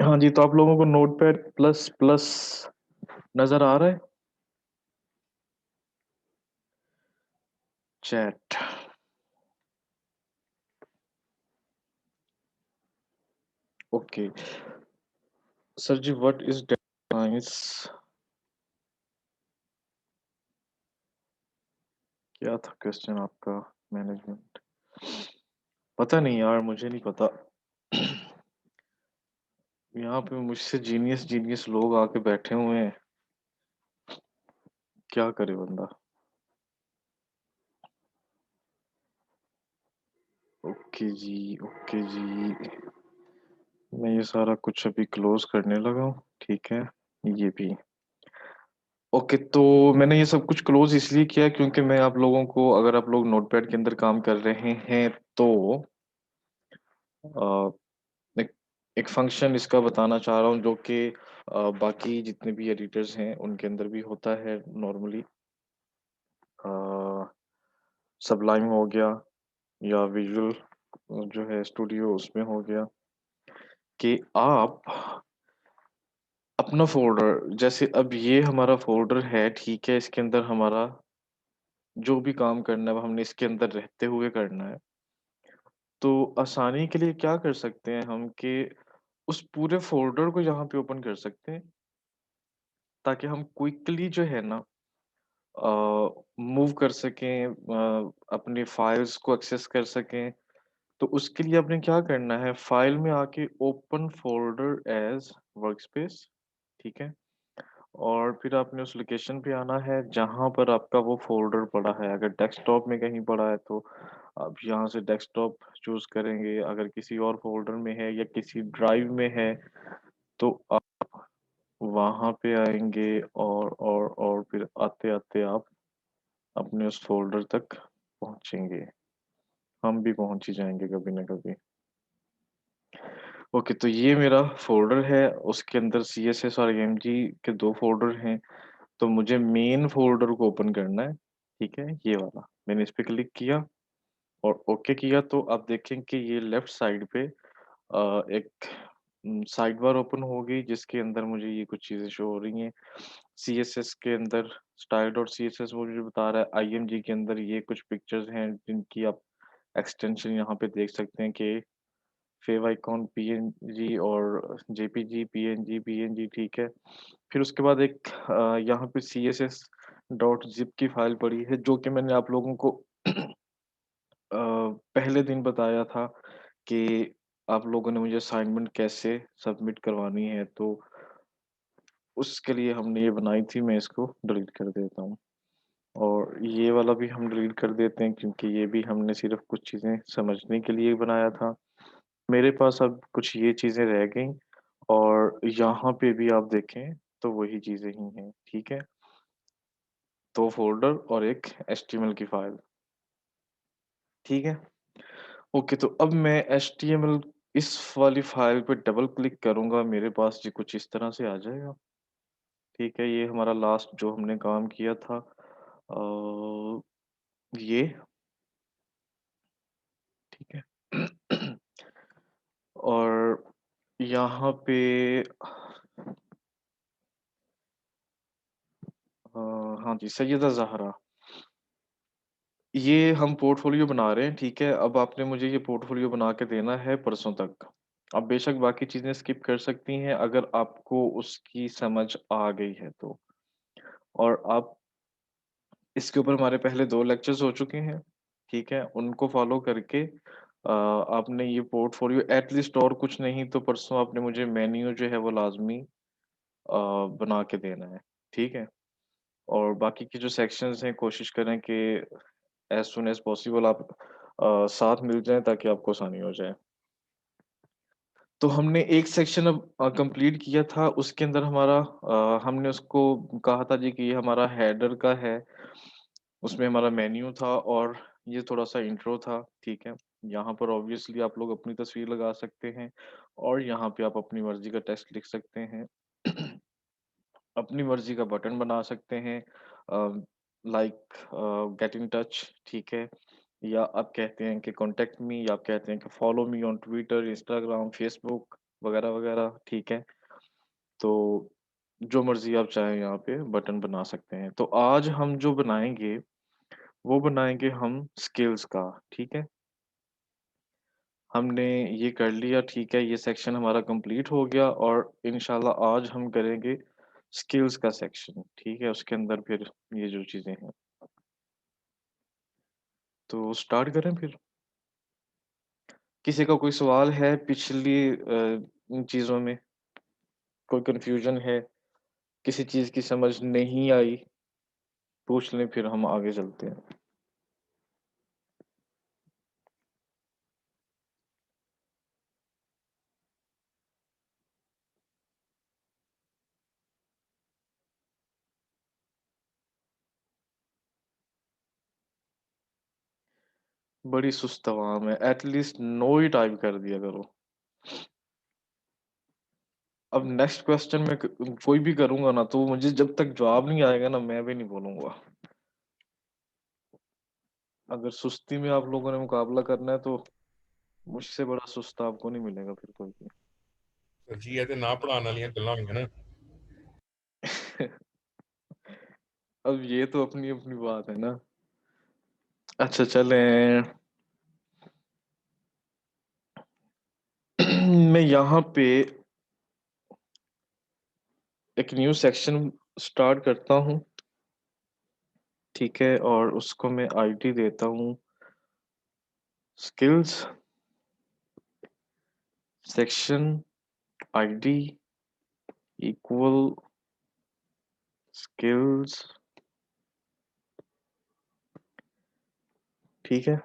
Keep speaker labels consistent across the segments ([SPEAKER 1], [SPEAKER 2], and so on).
[SPEAKER 1] हाँ जी, तो आप लोगों को नोटपैड प्लस प्लस नज़र आ रहा है? Chat. Okay. Sir ji, what is data science? क्या था क्वेश्चन आपका? मैनेजमेंट। पता नहीं यार, मुझे नहीं पता। यहाँ पे मुझसे जीनियस जीनियस लोग आके बैठे हुए हैं। क्या करे बंदा? ओके जी, ओके जी। मैं ये सारा कुछ अभी क्लोज करने लगा हूँ, ठीक है? ये भी। ओके, तो मैंने ये सब कुछ क्लोज इसलिए किया क्योंकि मैं आप लोगों को, अगर आप लोग नोटपैड के अंदर काम कर रहे हैं तो अ, एक एक फंक्शन इसका बताना चाह रहा हूँ जो कि बाकी जितने भी एडिटर्स हैं उनके अंदर भी होता है नॉर्मली। सबलाइम हो गया या विजुअल जो है स्टूडियो उसमें हो गया कि आप अपना फ़ोल्डर, जैसे अब ये हमारा फ़ोल्डर है, ठीक है? इसके अंदर हमारा जो भी काम करना है वो हमने इसके अंदर रहते हुए करना है। तो आसानी के लिए क्या कर सकते हैं हम कि उस पूरे फ़ोल्डर को यहाँ पे ओपन कर सकते हैं, ताकि हम क्विकली जो है ना मूव कर सकें, अपनी फाइल्स को एक्सेस कर सकें। तो उसके लिए आपने क्या करना है, फाइल में आके ओपन फ़ोल्डर एज़ वर्कस्पेस, ठीक है? और फिर आपने उस लोकेशन पे आना है जहाँ पर आपका वो फ़ोल्डर पड़ा है। अगर डेस्कटॉप में कहीं पड़ा है तो आप यहाँ से डेस्कटॉप चूज़ करेंगे, अगर किसी और फ़ोल्डर में है या किसी ड्राइव में है तो आप वहाँ पे आएँगे और फिर आते-आते आप अपने उस फ़ोल्डर तक पहुँचेंगे। हम भी पहुँच ही जाएँगे कभी ना कभी। ओके, तो ये मेरा फ़ोल्डर है, उसके अंदर सीएसएस और ईएमजी के 2 फ़ोल्डर हैं। तो मुझे मेन फ़ोल्डर को ओपन करना है, ठीक है? ये वाला। मैंने इस पे क्लिक किया और ओके किया तो आप देखें कि ये लेफ्ट साइड पे एक साइड बार ओपन हो गई जिसके अंदर मुझे ये कुछ चीज़ें शो हो रही हैं। सीएसएस के अंदर स्टाइल डॉट सीएसएस वो मुझे बता रहा है, आईएमजी के अंदर ये कुछ पिक्चर्स हैं जिनकी आप एक्सटेंशन यहाँ पे देख सकते हैं कि फेवाइकॉन पीएनजी और जेपीजी, पीएनजी, पीएनजी, ठीक है? फिर उसके बाद एक यहाँ पे सीएसएस डॉट ज़िप की फ़ाइल पड़ी है जो कि मैंने आप लोगों को पहले दिन बताया था कि आप लोगों ने मुझे असाइनमेंट कैसे सबमिट करवानी है, तो उसके लिए हमने ये बनाई थी, मैं इसको डिलीट कर देता हूँ। और ये वाला भी हम डिलीट कर देते हैं क्योंकि ये भी हमने सिर्फ़ कुछ चीज़ें समझने के लिए बनाया था। मेरे पास अब कुछ ये चीज़ें रह गईं और यहाँ पे भी आप देखें तो वही चीज़ें ही हैं, ठीक है? 2 फ़ोल्डर और एक एचटीएमएल की फ़ाइल, ठीक है? ओके, तो अब मैं एचटीएमएल इस वाली फ़ाइल पे डबल क्लिक करूँगा, मेरे पास ये कुछ इस तरह से आ जाएगा, ठीक है? ये हमारा लास्ट जो हमने काम किया था ये, ठीक है? और यहाँ पे हाँ जी, सैयदा ज़हरा। ये हम पोर्टफ़ोलियो बना रहे हैं, ठीक है? अब आपने मुझे ये पोर्टफ़ोलियो बना के देना है परसों तक। आप बेशक बाकी चीज़ें स्किप कर सकती हैं अगर आपको उसकी समझ आ गई है तो। और आप इसके ऊपर हमारे पहले 2 लेक्चर्स हो चुके हैं, ठीक है? उनको फ़ॉलो करके आपने ये पोर्टफ़ोलियो एट लीस्ट और कुछ नहीं तो परसों आपने मुझे मेन्यू जो है वो लाज़मी बना के देना है, ठीक है? और बाकी के जो सेक्शंस हैं कोशिश करें कि एज़ सून एज़ पॉसिबल आप साथ मिल जाएँ ताकि आपको आसानी हो जाए। तो हमने एक सेक्शन अब कंप्लीट किया था, उसके अंदर हमारा हमने उसको कहा था जी कि ये हमारा हेडर का है, उसमें हमारा मेन्यू था और ये थोड़ा-सा इंट्रो था, ठीक है? यहाँ पर ऑब्वियसली आप लोग अपनी तस्वीर लगा सकते हैं और यहाँ पे आप अपनी मर्ज़ी का टेक्स्ट लिख सकते हैं। अपनी मर्ज़ी का बटन बना सकते हैं लाइक गेट इन टच, ठीक है? या आप कहते हैं कि कॉन्टैक्ट मी या आप कहते हैं कि follow me on Twitter, Instagram, Facebook, वगैरह-वगैरह, ठीक है? तो जो मर्ज़ी आप चाहें यहाँ पे बटन बना सकते हैं। तो आज हम जो बनाएँगे, वो बनाएँगे हम स्किल्स का, ठीक है? हमने ये कर लिया, ठीक है, ये सेक्शन हमारा कंप्लीट हो गया और इंशाल्लाह आज हम करेंगे स्किल्स का सेक्शन, ठीक है? उसके अंदर फिर ये जो चीज़ें हैं, तो स्टार्ट करें फिर? किसी का कोई सवाल है पिछली इन चीज़ों में? कोई कन्फ्यूज़न है? किसी चीज़ की समझ नहीं आई? पूछ लें फिर हम आगे चलते हैं। बड़ी सुस्त आवाम है, एट लीस्ट नो ही टाइप कर दिया करो। अब नेक्स्ट क्वेश्चन मैं क कोई भी करूँगा ना, तो मुझे जब तक जवाब नहीं आएगा ना, मैं भी नहीं बोलूँगा। अगर सुस्ती में आप लोगों ने मुकाबला करना है, तो मुझसे बड़ा सुस्त आपको नहीं मिलेगा फिर कोई भी।
[SPEAKER 2] सर जी ये ते ना पढ़ाने वालियां गल्लां होईयां ना।
[SPEAKER 1] अब ये तो अपनी-अपनी बात है ना। अच्छा चलें मैं यहाँ पे एक न्यू सेक्शन स्टार्ट करता हूँ, ठीक है? और उसको मैं आईडी देता हूँ skills section ID equal skills, ठीक है?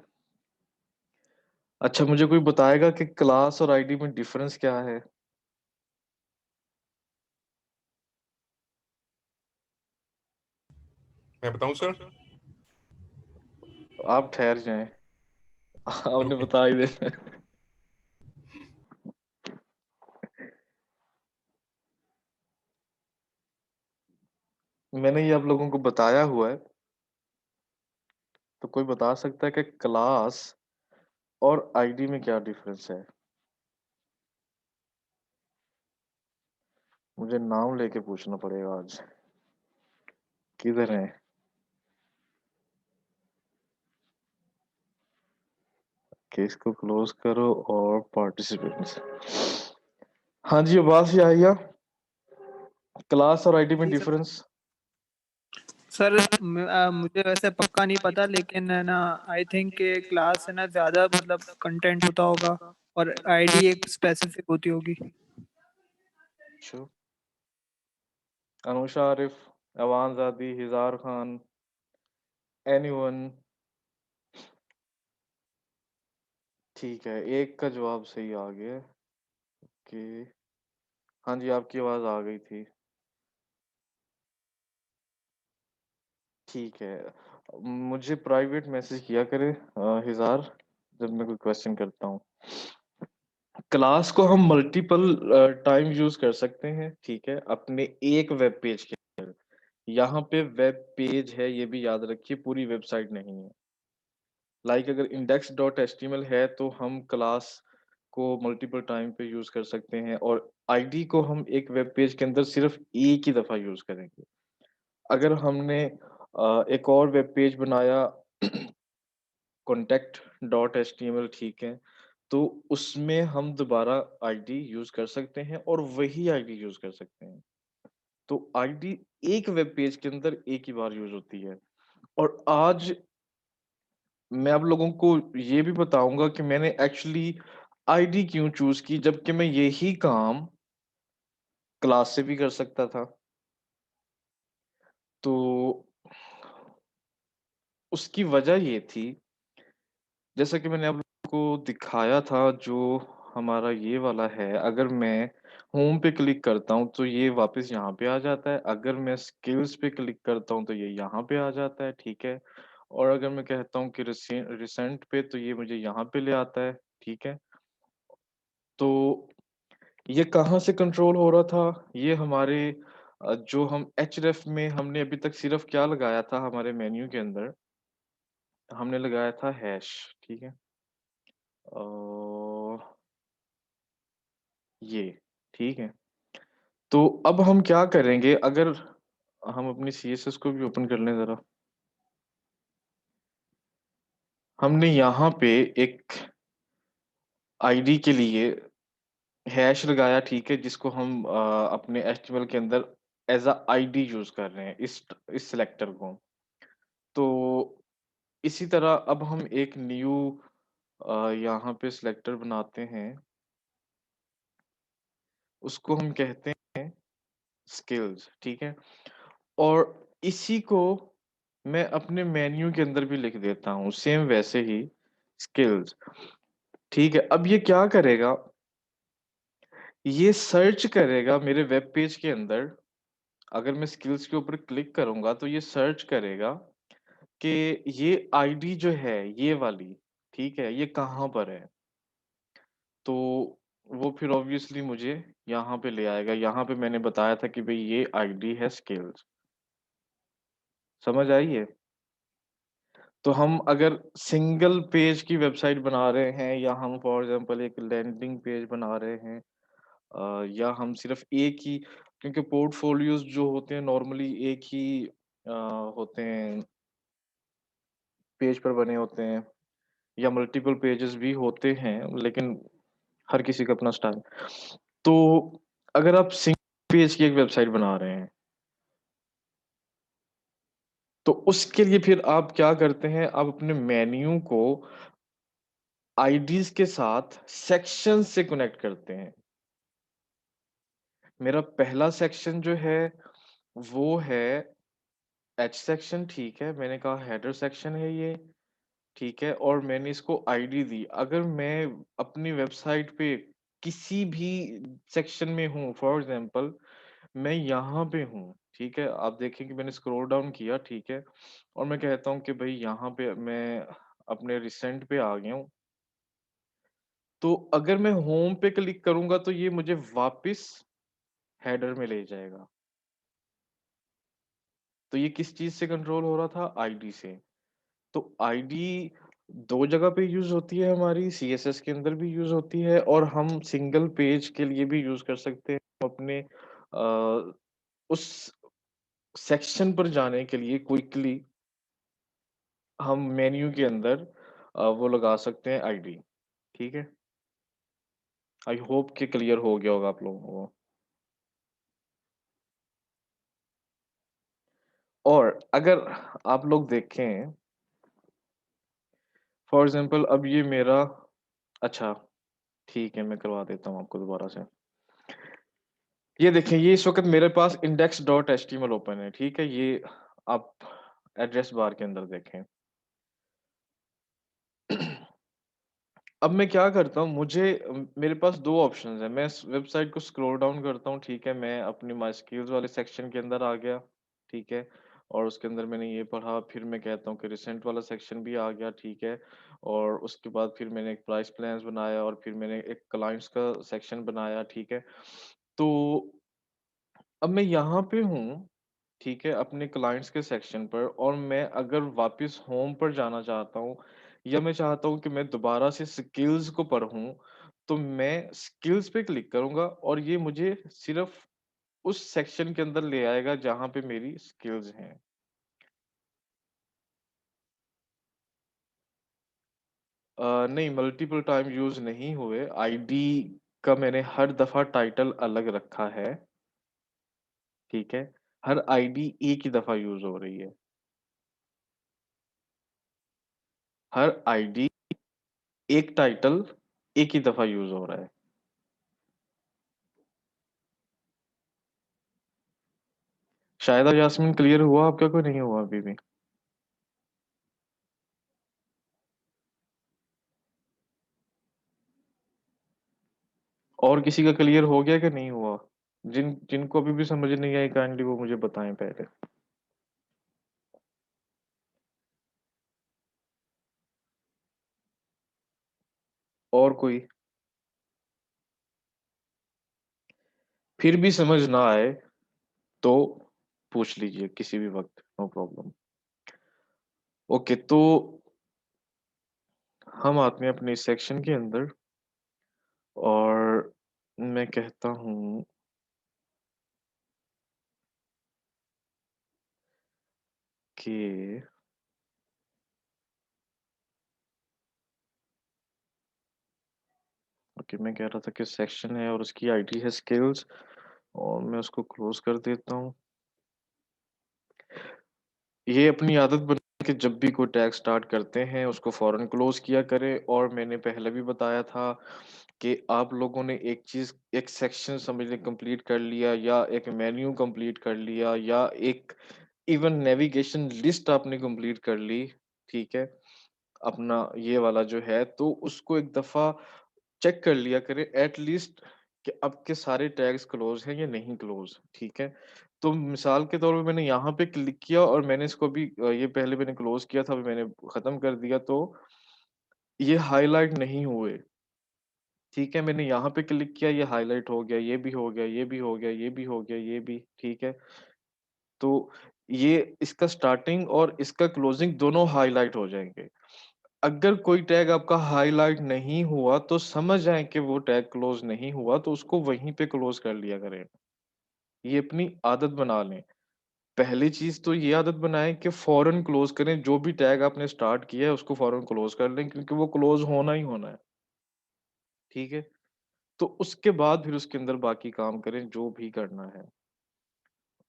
[SPEAKER 1] अच्छा मुझे कोई बताएगा कि क्लास और आईडी में डिफरेंस क्या है?
[SPEAKER 2] मैं बताऊं सर?
[SPEAKER 1] आप ठहर जाएँ, आपने
[SPEAKER 2] ओके।
[SPEAKER 1] बता ही देना है। मैंने ये आप लोगों को बताया हुआ है, तो कोई बता सकता है कि क्लास और आईडी में क्या डिफरेंस है? मुझे नाम लेके पूछना पड़ेगा आज। किधर हैं? केस को क्लोज़ करो और पार्टिसिपेंट्स। हाँ जी, आवाज़ ही आई क्या? क्लास और आईडी में
[SPEAKER 3] जी सर।
[SPEAKER 1] डिफरेंस?
[SPEAKER 3] सर मुझे वैसे पक्का नहीं पता लेकिन है ना आई थिंक के क्लास है ना ज़्यादा मतलब कंटेंट होता होगा और आईडी एक स्पेसिफिक होती होगी।
[SPEAKER 1] अच्छा। अनुषा आरिफ, अवान ज़ादी, हिज़ार खान, एनीवन? ठीक है, एक का जवाब सही आ गया कि हाँ जी, आपकी आवाज़ आ गई थी। ठीक है। मुझे प्राइवेट मैसेज किया करें हिज़ार, जब मैं कोई क्वेश्चन करता हूँ। क्लास को हम मल्टीपल टाइम यूज़ कर सकते हैं, ठीक है? अपने एक वेब पेज के अंदर। यहाँ पे वेब पेज है, ये भी याद रखिए, पूरी वेबसाइट नहीं है। लाइक अगर index.html है, तो हम क्लास को मल्टीपल टाइम पे यूज़ कर सकते हैं और आईडी को हम एक वेब पेज के अंदर सिर्फ़ एक ही दफ़ा यूज़ करेंगे। अगर हमने एक और वेब पेज बनाया contact.html, ठीक है? तो उसमें हम दोबारा आईडी यूज़ कर सकते हैं और वही आईडी यूज़ कर सकते हैं। तो आईडी एक वेब पेज के अंदर एक ही बार यूज़ होती है और आज मैं आप लोगों को ये भी बताऊँगा कि मैंने एक्चुअली आईडी क्यों चूज़ की, जबकि मैं यही काम क्लास से भी कर सकता था। तो उसकी वजह ये थी, जैसा कि मैंने आप लोगों को दिखाया था, जो हमारा ये वाला है, अगर मैं होम पे क्लिक करता हूँ, तो ये वापस यहाँ पे आ जाता है। अगर मैं स्किल्स पे क्लिक करता हूँ, तो ये यहाँ पे आ जाता है, ठीक है? और अगर मैं कहता हूँ कि रिसेंट पे, तो ये मुझे यहाँ पे ले आता है, ठीक है? तो ये कहाँ से कंट्रोल हो रहा था? ये हमारे जो हम href में हमने अभी तक सिर्फ़ क्या लगाया था हमारे मेन्यू के अंदर, हमने लगाया था हैश, ठीक है? अ, ये, ठीक है? तो अब हम क्या करेंगे, अगर हम अपनी सीएसएस को भी ओपन कर लें ज़रा। हमने यहाँ पे एक आईडी के लिए हैश लगाया, ठीक है? जिसको हम अपने एचटीएमएल के अंदर एज़ अ आईडी यूज़ कर रहे हैं, इस सिलेक्टर को। तो इसी तरह अब हम एक न्यू यहाँ पे सिलेक्टर बनाते हैं, उसको हम कहते हैं स्किल्स, ठीक है? और इसी को मैं अपने मेन्यू के अंदर भी लिख देता हूँ, सेम वैसे ही स्किल्स, ठीक है? अब ये क्या करेगा, ये सर्च करेगा मेरे वेब पेज के अंदर, अगर मैं स्किल्स के ऊपर क्लिक करूँगा तो ये सर्च करेगा कि ये आईडी जो है, ये वाली, ठीक है? ये कहाँ पर है? तो वो फिर ऑब्वियसली मुझे यहाँ पे ले आएगा, यहाँ पे मैंने बताया था कि भई ये आईडी है स्किल्स, समझ आई है? तो हम अगर सिंगल पेज की वेबसाइट बना रहे हैं या हम फॉर एग्ज़ाम्पल एक लैंडिंग पेज बना रहे हैं, या हम सिर्फ़ एक ही, क्योंकि पोर्टफ़ोलियोज़ जो होते हैं नॉर्मली एक ही होते हैं, पेज पर बने होते हैं या मल्टीपल पेजेज़ भी होते हैं, लेकिन हर किसी का अपना स्टाइल। तो अगर आप सिंगल पेज की एक वेबसाइट बना रहे हैं, तो उसके लिए फिर आप क्या करते हैं, आप अपने मेन्यू को आईडीज़ के साथ सेक्शन से कनेक्ट करते हैं। मेरा पहला सेक्शन जो है, वो है एच सेक्शन, ठीक है? मैंने कहा हेडर सेक्शन है ये, ठीक है? और मैंने इसको आईडी दी। अगर मैं अपनी वेबसाइट पे किसी भी सेक्शन में हूँ, फॉर एग्ज़ाम्पल मैं यहाँ पे हूँ, ठीक है? आप देखें कि मैंने स्क्रॉल डाउन किया, ठीक है? और मैं कहता हूँ कि भई यहाँ पे मैं अपने रिसेंट पे आ गया हूँ। तो अगर मैं होम पे क्लिक करूँगा तो ये मुझे वापस हेडर में ले जाएगा। तो ये किस चीज़ से कंट्रोल हो रहा था? आईडी से। तो आईडी 2 जगह पे यूज़ होती है हमारी, सीएसएस के अंदर भी यूज़ होती है और हम सिंगल पेज के लिए भी यूज़ कर सकते हैं। हम अपने उस सेक्शन पर जाने के लिए क्विकली हम मेन्यू के अंदर वो लगा सकते हैं आईडी, ठीक है? आई होप कि क्लियर हो गया होगा आप लोगों को। और अगर आप लोग देखें, फॉर एग्ज़ाम्पल अब ये मेरा, अच्छा, ठीक है, मैं करवा देता हूँ आपको दोबारा से। ये देखें, ये इस वक़्त मेरे पास index.html ओपन है, ठीक है? ये आप एड्रेस बार के अंदर देखें। अब मैं क्या करता हूँ, मेरे पास 2 ऑप्शंस हैं। मैं इस वेबसाइट को स्क्रॉल डाउन करता हूँ, ठीक है? मैं अपनी माय स्किल्स वाले सेक्शन के अंदर आ गया, ठीक है? और उसके अंदर मैंने ये पढ़ा, फिर मैं कहता हूँ कि रिसेंट वाला सेक्शन भी आ गया, ठीक है? और उसके बाद फिर मैंने एक प्राइस प्लान्स बनाया और फिर मैंने एक क्लाइंट्स का सेक्शन बनाया, ठीक है? तो अब मैं यहाँ पे हूँ, ठीक है, अपने क्लाइंट्स के सेक्शन पर, और मैं अगर वापस होम पर जाना चाहता हूँ या मैं चाहता हूँ कि मैं दोबारा से स्किल्स को पढूँ, तो मैं स्किल्स पे क्लिक करूँगा और ये मुझे सिर्फ़ उस सेक्शन के अंदर ले आएगा जहाँ पे मेरी स्किल्स हैं। नहीं, मल्टीपल टाइम यूज़ नहीं हुए, आईडी का मैंने हर दफ़ा टाइटल अलग रखा है, ठीक है? हर आईडी एक ही दफ़ा यूज़ हो रही है। हर आईडी एक टाइटल एक ही दफ़ा यूज़ हो रहा है। शायद यास्मीन क्लियर हुआ आपका, कोई नहीं हुआ अभी भी? और किसी का क्लियर हो गया कि नहीं हुआ? जिनको अभी भी समझ नहीं आई काइंडली वो मुझे बताएँ पहले। और कोई? फिर भी समझ ना आए तो पूछ लीजिए किसी भी वक़्त, नो प्रॉब्लम। ओके, तो हम आते हैं अपने सेक्शन के अंदर और मैं मैं कहता हूँ कि ओके, मैं कह रहा था कि सेक्शन है और उसकी आईडी है स्किल्स, और मैं उसको क्लोज़ कर देता हूँ। ये अपनी आदत बना के जब भी कोई टैग स्टार्ट करते हैं, उसको फ़ौरन क्लोज़ किया करें। और मैंने पहले भी बताया था कि आप लोगों ने एक चीज़, एक सेक्शन समझ लें कंप्लीट कर लिया, या एक मेन्यू कंप्लीट कर लिया, या एक इवन नेविगेशन लिस्ट आपने कंप्लीट कर ली, ठीक है? अपना ये वाला जो है, तो उसको एक दफ़ा चेक कर लिया करें एट लीस्ट कि आपके सारे टैग्स क्लोज़ हैं या नहीं क्लोज़, ठीक है? तो मिसाल के तौर पे मैंने यहाँ पे क्लिक किया और मैंने इसको अभी ये पहले मैंने क्लोज़ किया था, अभी मैंने ख़त्म कर दिया, तो ये हाइलाइट नहीं हुए, ठीक है? मैंने यहाँ पे क्लिक किया, ये हाइलाइट हो गया, ये भी हो गया, ये भी हो गया, ये भी हो गया, ये भी, ठीक है? तो ये इसका स्टार्टिंग और इसका क्लोज़िंग दोनों हाइलाइट हो जाएँगे। अगर कोई टैग आपका हाइलाइट नहीं हुआ, तो समझ जाएँ कि वो टैग क्लोज़ नहीं हुआ, तो उसको वहीं पे क्लोज़ कर लिया करें। ये अपनी आदत बना लें। पहली चीज़ तो ये आदत बनाएँ कि फ़ौरन क्लोज़ करें, जो भी टैग आपने स्टार्ट किया है, उसको फ़ौरन क्लोज़ कर लें, क्योंकि वो क्लोज़ होना ही होना है, ठीक है? तो उसके बाद फिर उसके अंदर बाकी काम करें, जो भी करना है।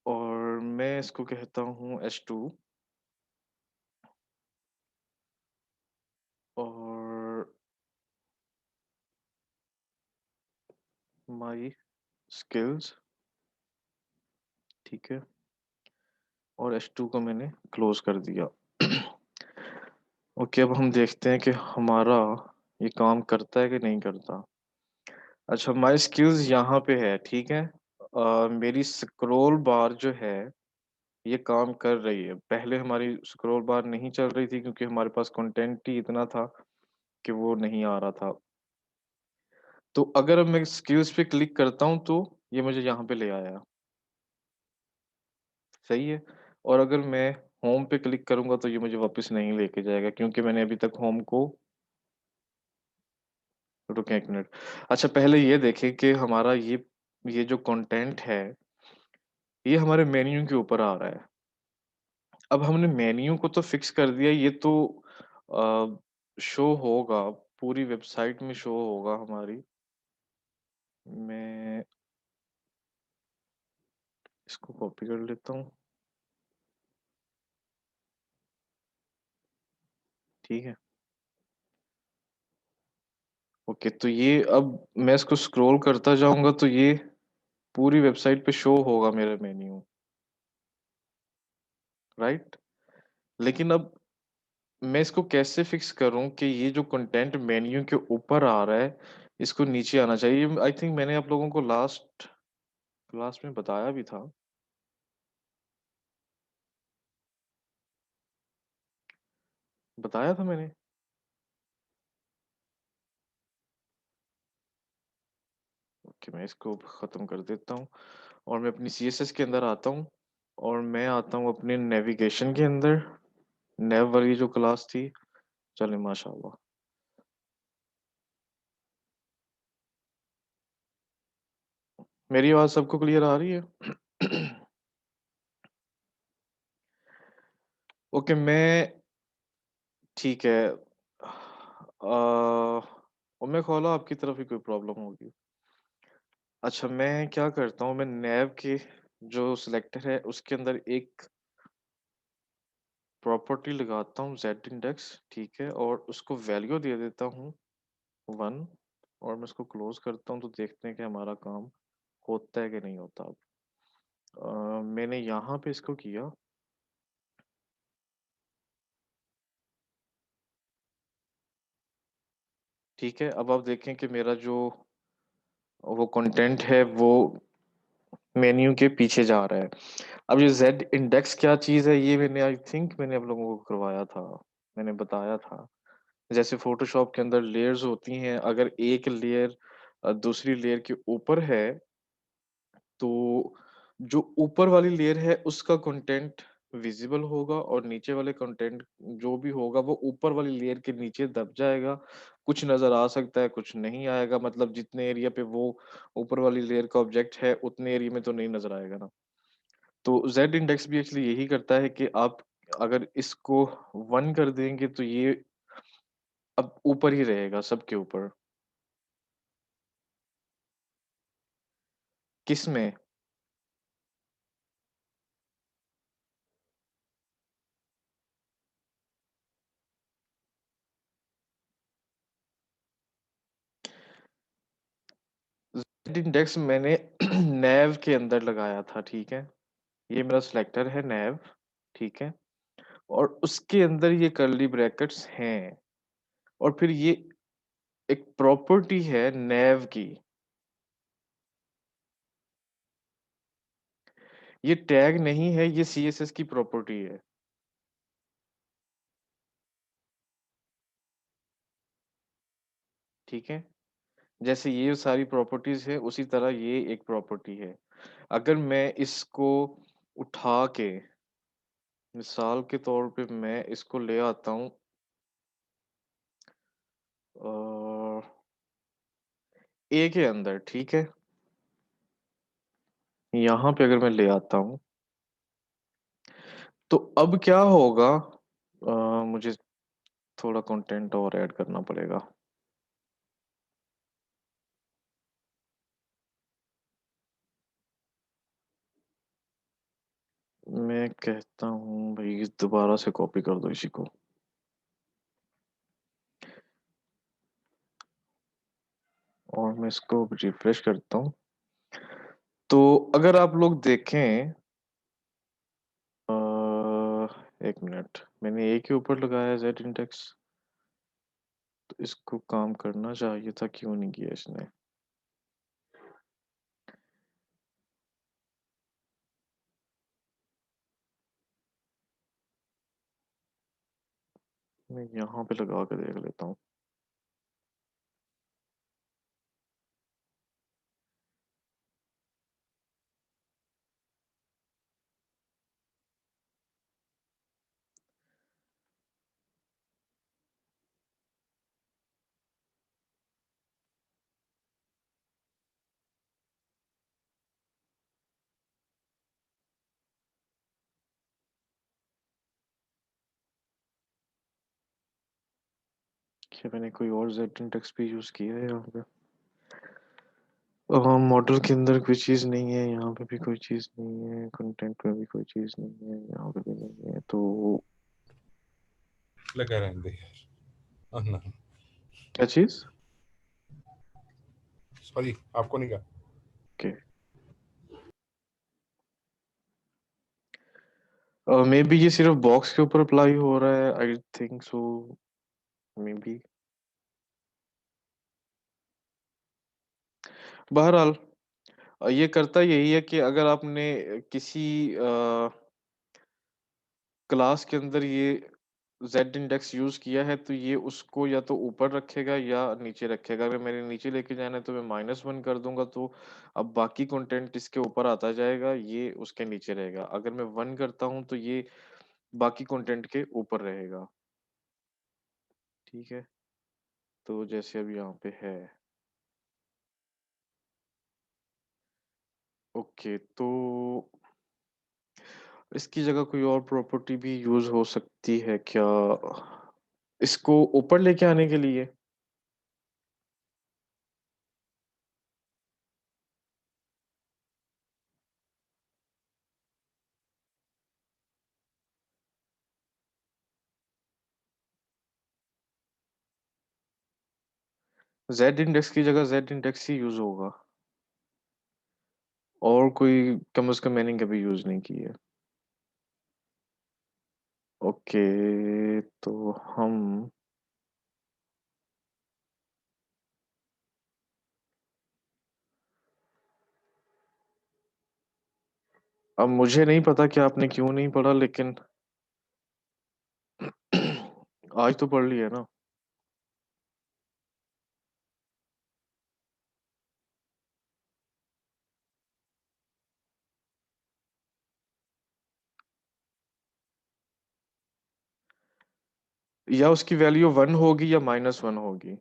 [SPEAKER 1] और मैं इसको कहता हूँ S2, और माय स्किल्स, ठीक है? और S2 को मैंने क्लोज़ कर दिया। ओके, अब हम देखते हैं कि हमारा ये काम करता है कि नहीं करता। अच्छा, माय स्किल्स यहाँ पे है, ठीक है? मेरी स्क्रॉल बार जो है, ये काम कर रही है। पहले हमारी स्क्रॉल बार नहीं चल रही थी, क्योंकि हमारे पास कंटेंट ही इतना था कि वो नहीं आ रहा था। तो अगर अब मैं स्किल्स पे क्लिक करता हूँ, तो ये मुझे यहाँ पे ले आया, सही है? और अगर मैं होम पे क्लिक करूँगा, तो ये मुझे वापस नहीं लेके जाएगा, क्योंकि मैंने अभी तक होम को, रुकें 1 मिनट। अच्छा, पहले ये देखें कि हमारा ये जो कंटेंट है, ये हमारे मेन्यू के ऊपर आ रहा है। अब हमने मेन्यू को तो फिक्स कर दिया, ये तो शो होगा, पूरी वेबसाइट में शो होगा हमारी। मैं इसको कॉपी कर लेता हूँ, ठीक है? ओके, तो ये अब मैं इसको स्क्रॉल करता जाऊँगा, तो ये पूरी वेबसाइट पे शो होगा मेरा मेन्यू, राइट? लेकिन अब मैं इसको कैसे फिक्स करूँ कि ये जो कंटेंट मेन्यू के ऊपर आ रहा है, इसको नीचे आना चाहिए? आई थिंक मैंने आप लोगों को लास्ट क्लास में बताया भी था। बताया था मैंने? ओके, मैं इसको ख़त्म कर देता हूँ, और मैं अपनी सीएसएस के अंदर आता हूँ, और मैं आता हूँ अपने नेविगेशन के अंदर, नेव वाली जो क्लास थी। चलें, माशाअल्लाह। मेरी आवाज़ सबको क्लियर आ रही है? ओके, मैं ठीक है। उम्मे खौला, आपकी तरफ ही कोई प्रॉब्लम होगी। अच्छा, मैं क्या करता हूँ, मैं नेव के जो सिलेक्टर है, उसके अंदर एक प्रॉपर्टी लगाता हूँ ज़ेड इंडेक्स, ठीक है? और उसको वैल्यू दे देता हूँ 1, और मैं इसको क्लोज़ करता हूँ, तो देखते हैं कि हमारा काम होता है कि नहीं होता अब। मैंने यहाँ पे इसको किया, ठीक है? अब आप देखें कि मेरा जो वो कंटेंट है, वो मेन्यू के पीछे जा रहा है। अब ये ज़ेड इंडेक्स क्या चीज़ है, ये मैंने आई थिंक मैंने आप लोगों को करवाया था, मैंने बताया था। जैसे फ़ोटोशॉप के अंदर लेयर्स होती हैं, अगर एक लेयर दूसरी लेयर के ऊपर है, तो जो ऊपर वाली लेयर है, उसका कंटेंट विजिबल होगा और नीचे वाले कंटेंट जो भी होगा वो ऊपर वाली लेयर के नीचे दब जाएगा। कुछ नज़र आ सकता है, कुछ नहीं आएगा मतलब जितने एरिया पे वो ऊपर वाली लेयर का ऑब्जेक्ट है, उतने एरिया में तो नहीं नज़र आएगा ना। तो ज़ेड इंडेक्स भी एक्चुअली यही करता है कि आप अगर इसको 1 कर देंगे तो ये अब ऊपर ही रहेगा सबके ऊपर। किसमें? ज़ेड इंडेक्स मैंने नैव के अंदर लगाया था, ठीक है? ये मेरा सिलेक्टर है नैव, ठीक है? और उसके अंदर ये कर्ली ब्रैकेट्स हैं और फिर ये एक प्रॉपर्टी है नैव की। ये टैग नहीं है, ये सीएसएस की प्रॉपर्टी है। ठीक है? जैसे ये सारी प्रॉपर्टीज़ है, उसी तरह ये एक प्रॉपर्टी है। अगर मैं इसको उठा के मिसाल के तौर पे मैं इसको ले आता हूँ अ, ए के अंदर, ठीक है? यहाँ पे अगर मैं ले आता हूँ, तो अब क्या होगा मुझे थोड़ा कंटेंट और ऐड करना पड़ेगा। मैं कहता हूँ भई दोबारा से कॉपी कर दो इसी को। और मैं इसको रिफ्रेश करता हूँ। तो अगर आप लोग देखें 1 मिनट मैंने ए के ऊपर लगाया ज़ेड इंडेक्स तो इसको काम करना चाहिए था, क्यों नहीं किया इसने? मैं यहाँ पे लगा के देख लेता हूँ। क्या मैंने कोई और ज़ेड इंडेक्स भी यूज़ किया है यहाँ पे? मॉडल के अंदर कोई चीज़ नहीं है, यहाँ पे भी कोई चीज़ नहीं है, कंटेंट में भी कोई चीज़ नहीं है, यहाँ पे भी नहीं है, तो
[SPEAKER 2] लगा रहने दे यार। ना
[SPEAKER 1] क्या चीज़?
[SPEAKER 2] सॉरी, आपको नहीं कहा।
[SPEAKER 1] ओके। मे बी ये सिर्फ बॉक्स के ऊपर अप्लाई हो रहा है, I think so, may be. बहरहाल ये करता यही है कि अगर आपने किसी क्लास के अंदर ये ज़ेड इंडेक्स यूज़ किया है तो ये उसको या तो ऊपर रखेगा या नीचे रखेगा। अगर मैंने नीचे लेके जाना है तो मैं -1 कर दूँगा तो अब बाकी कंटेंट इसके ऊपर आता जाएगा, ये उसके नीचे रहेगा। अगर मैं 1 करता हूँ तो ये बाकी कंटेंट के ऊपर रहेगा। ठीक है? तो जैसे अब यहाँ पे है। ओके, तो इसकी जगह कोई और प्रॉपर्टी भी यूज़ हो सकती है क्या? इसको ऊपर लेके आने के लिए? ज़ेड इंडेक्स की जगह ज़ेड इंडेक्स ही यूज़ होगा और कोई कम उसका मैंने कभी यूज़ नहीं की है। ओके, तो हम अब मुझे नहीं पता कि आपने क्यों नहीं पढ़ा लेकिन आज तो पढ़ लिया ना। या उसकी वैल्यू 1 होगी या -1 होगी।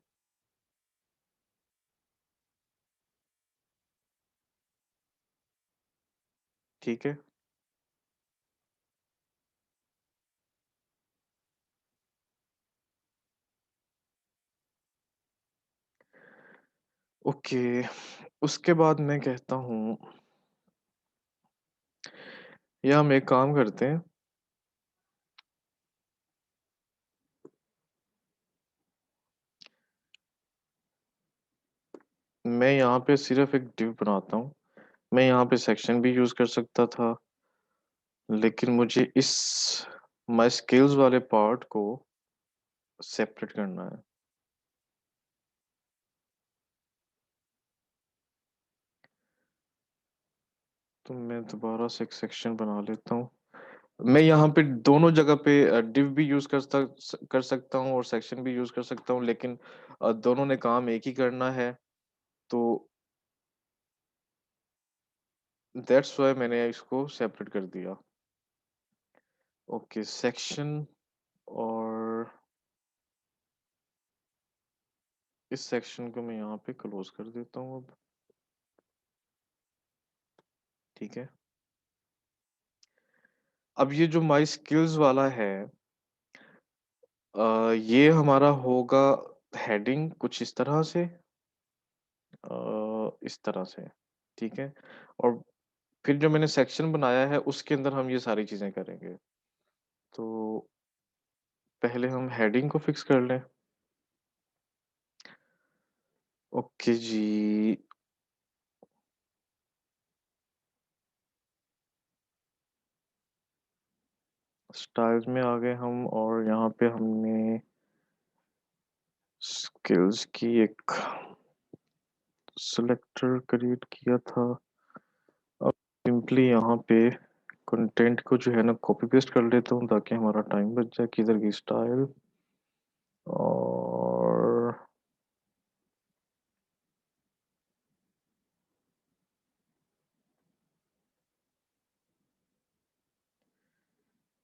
[SPEAKER 1] ठीक है? ओके, उसके बाद मैं कहता हूँ या हम एक काम करते हैं, मैं यहाँ पे सिर्फ़ एक डिव बनाता हूँ। मैं यहाँ पे सेक्शन भी यूज़ कर सकता था, लेकिन मुझे इस माय स्किल्स वाले पार्ट को सेपरेट करना है। तो मैं दोबारा से एक सेक्शन बना लेता हूँ। मैं यहाँ पे दोनों जगह पे डिव भी यूज़ कर सकता हूँ और सेक्शन भी यूज़ कर सकता हूँ, लेकिन दोनों ने काम एक ही करना है, तो दैट्स व्हाई मैंने इसको सेपरेट कर दिया। ओके, सेक्शन और इस सेक्शन को मैं यहाँ पे क्लोज़ कर देता हूँ अब, ठीक है? अब ये जो माय स्किल्स वाला है, ये हमारा होगा हेडिंग कुछ इस तरह से, इस तरह से, ठीक है? और फिर जो मैंने सेक्शन बनाया है उसके अंदर हम ये सारी चीज़ें करेंगे। तो पहले हम हेडिंग को फिक्स कर लें। ओके जी। स्टाइल्स में आ गए हम और यहाँ पे हमने स्किल्स की एक सिलेक्टर क्रिएट किया था। अब सिंपली यहाँ पे कंटेंट को जो है ना कॉपी पेस्ट कर लेता हूँ ताकि हमारा टाइम बच जाए। किधर की स्टाइल और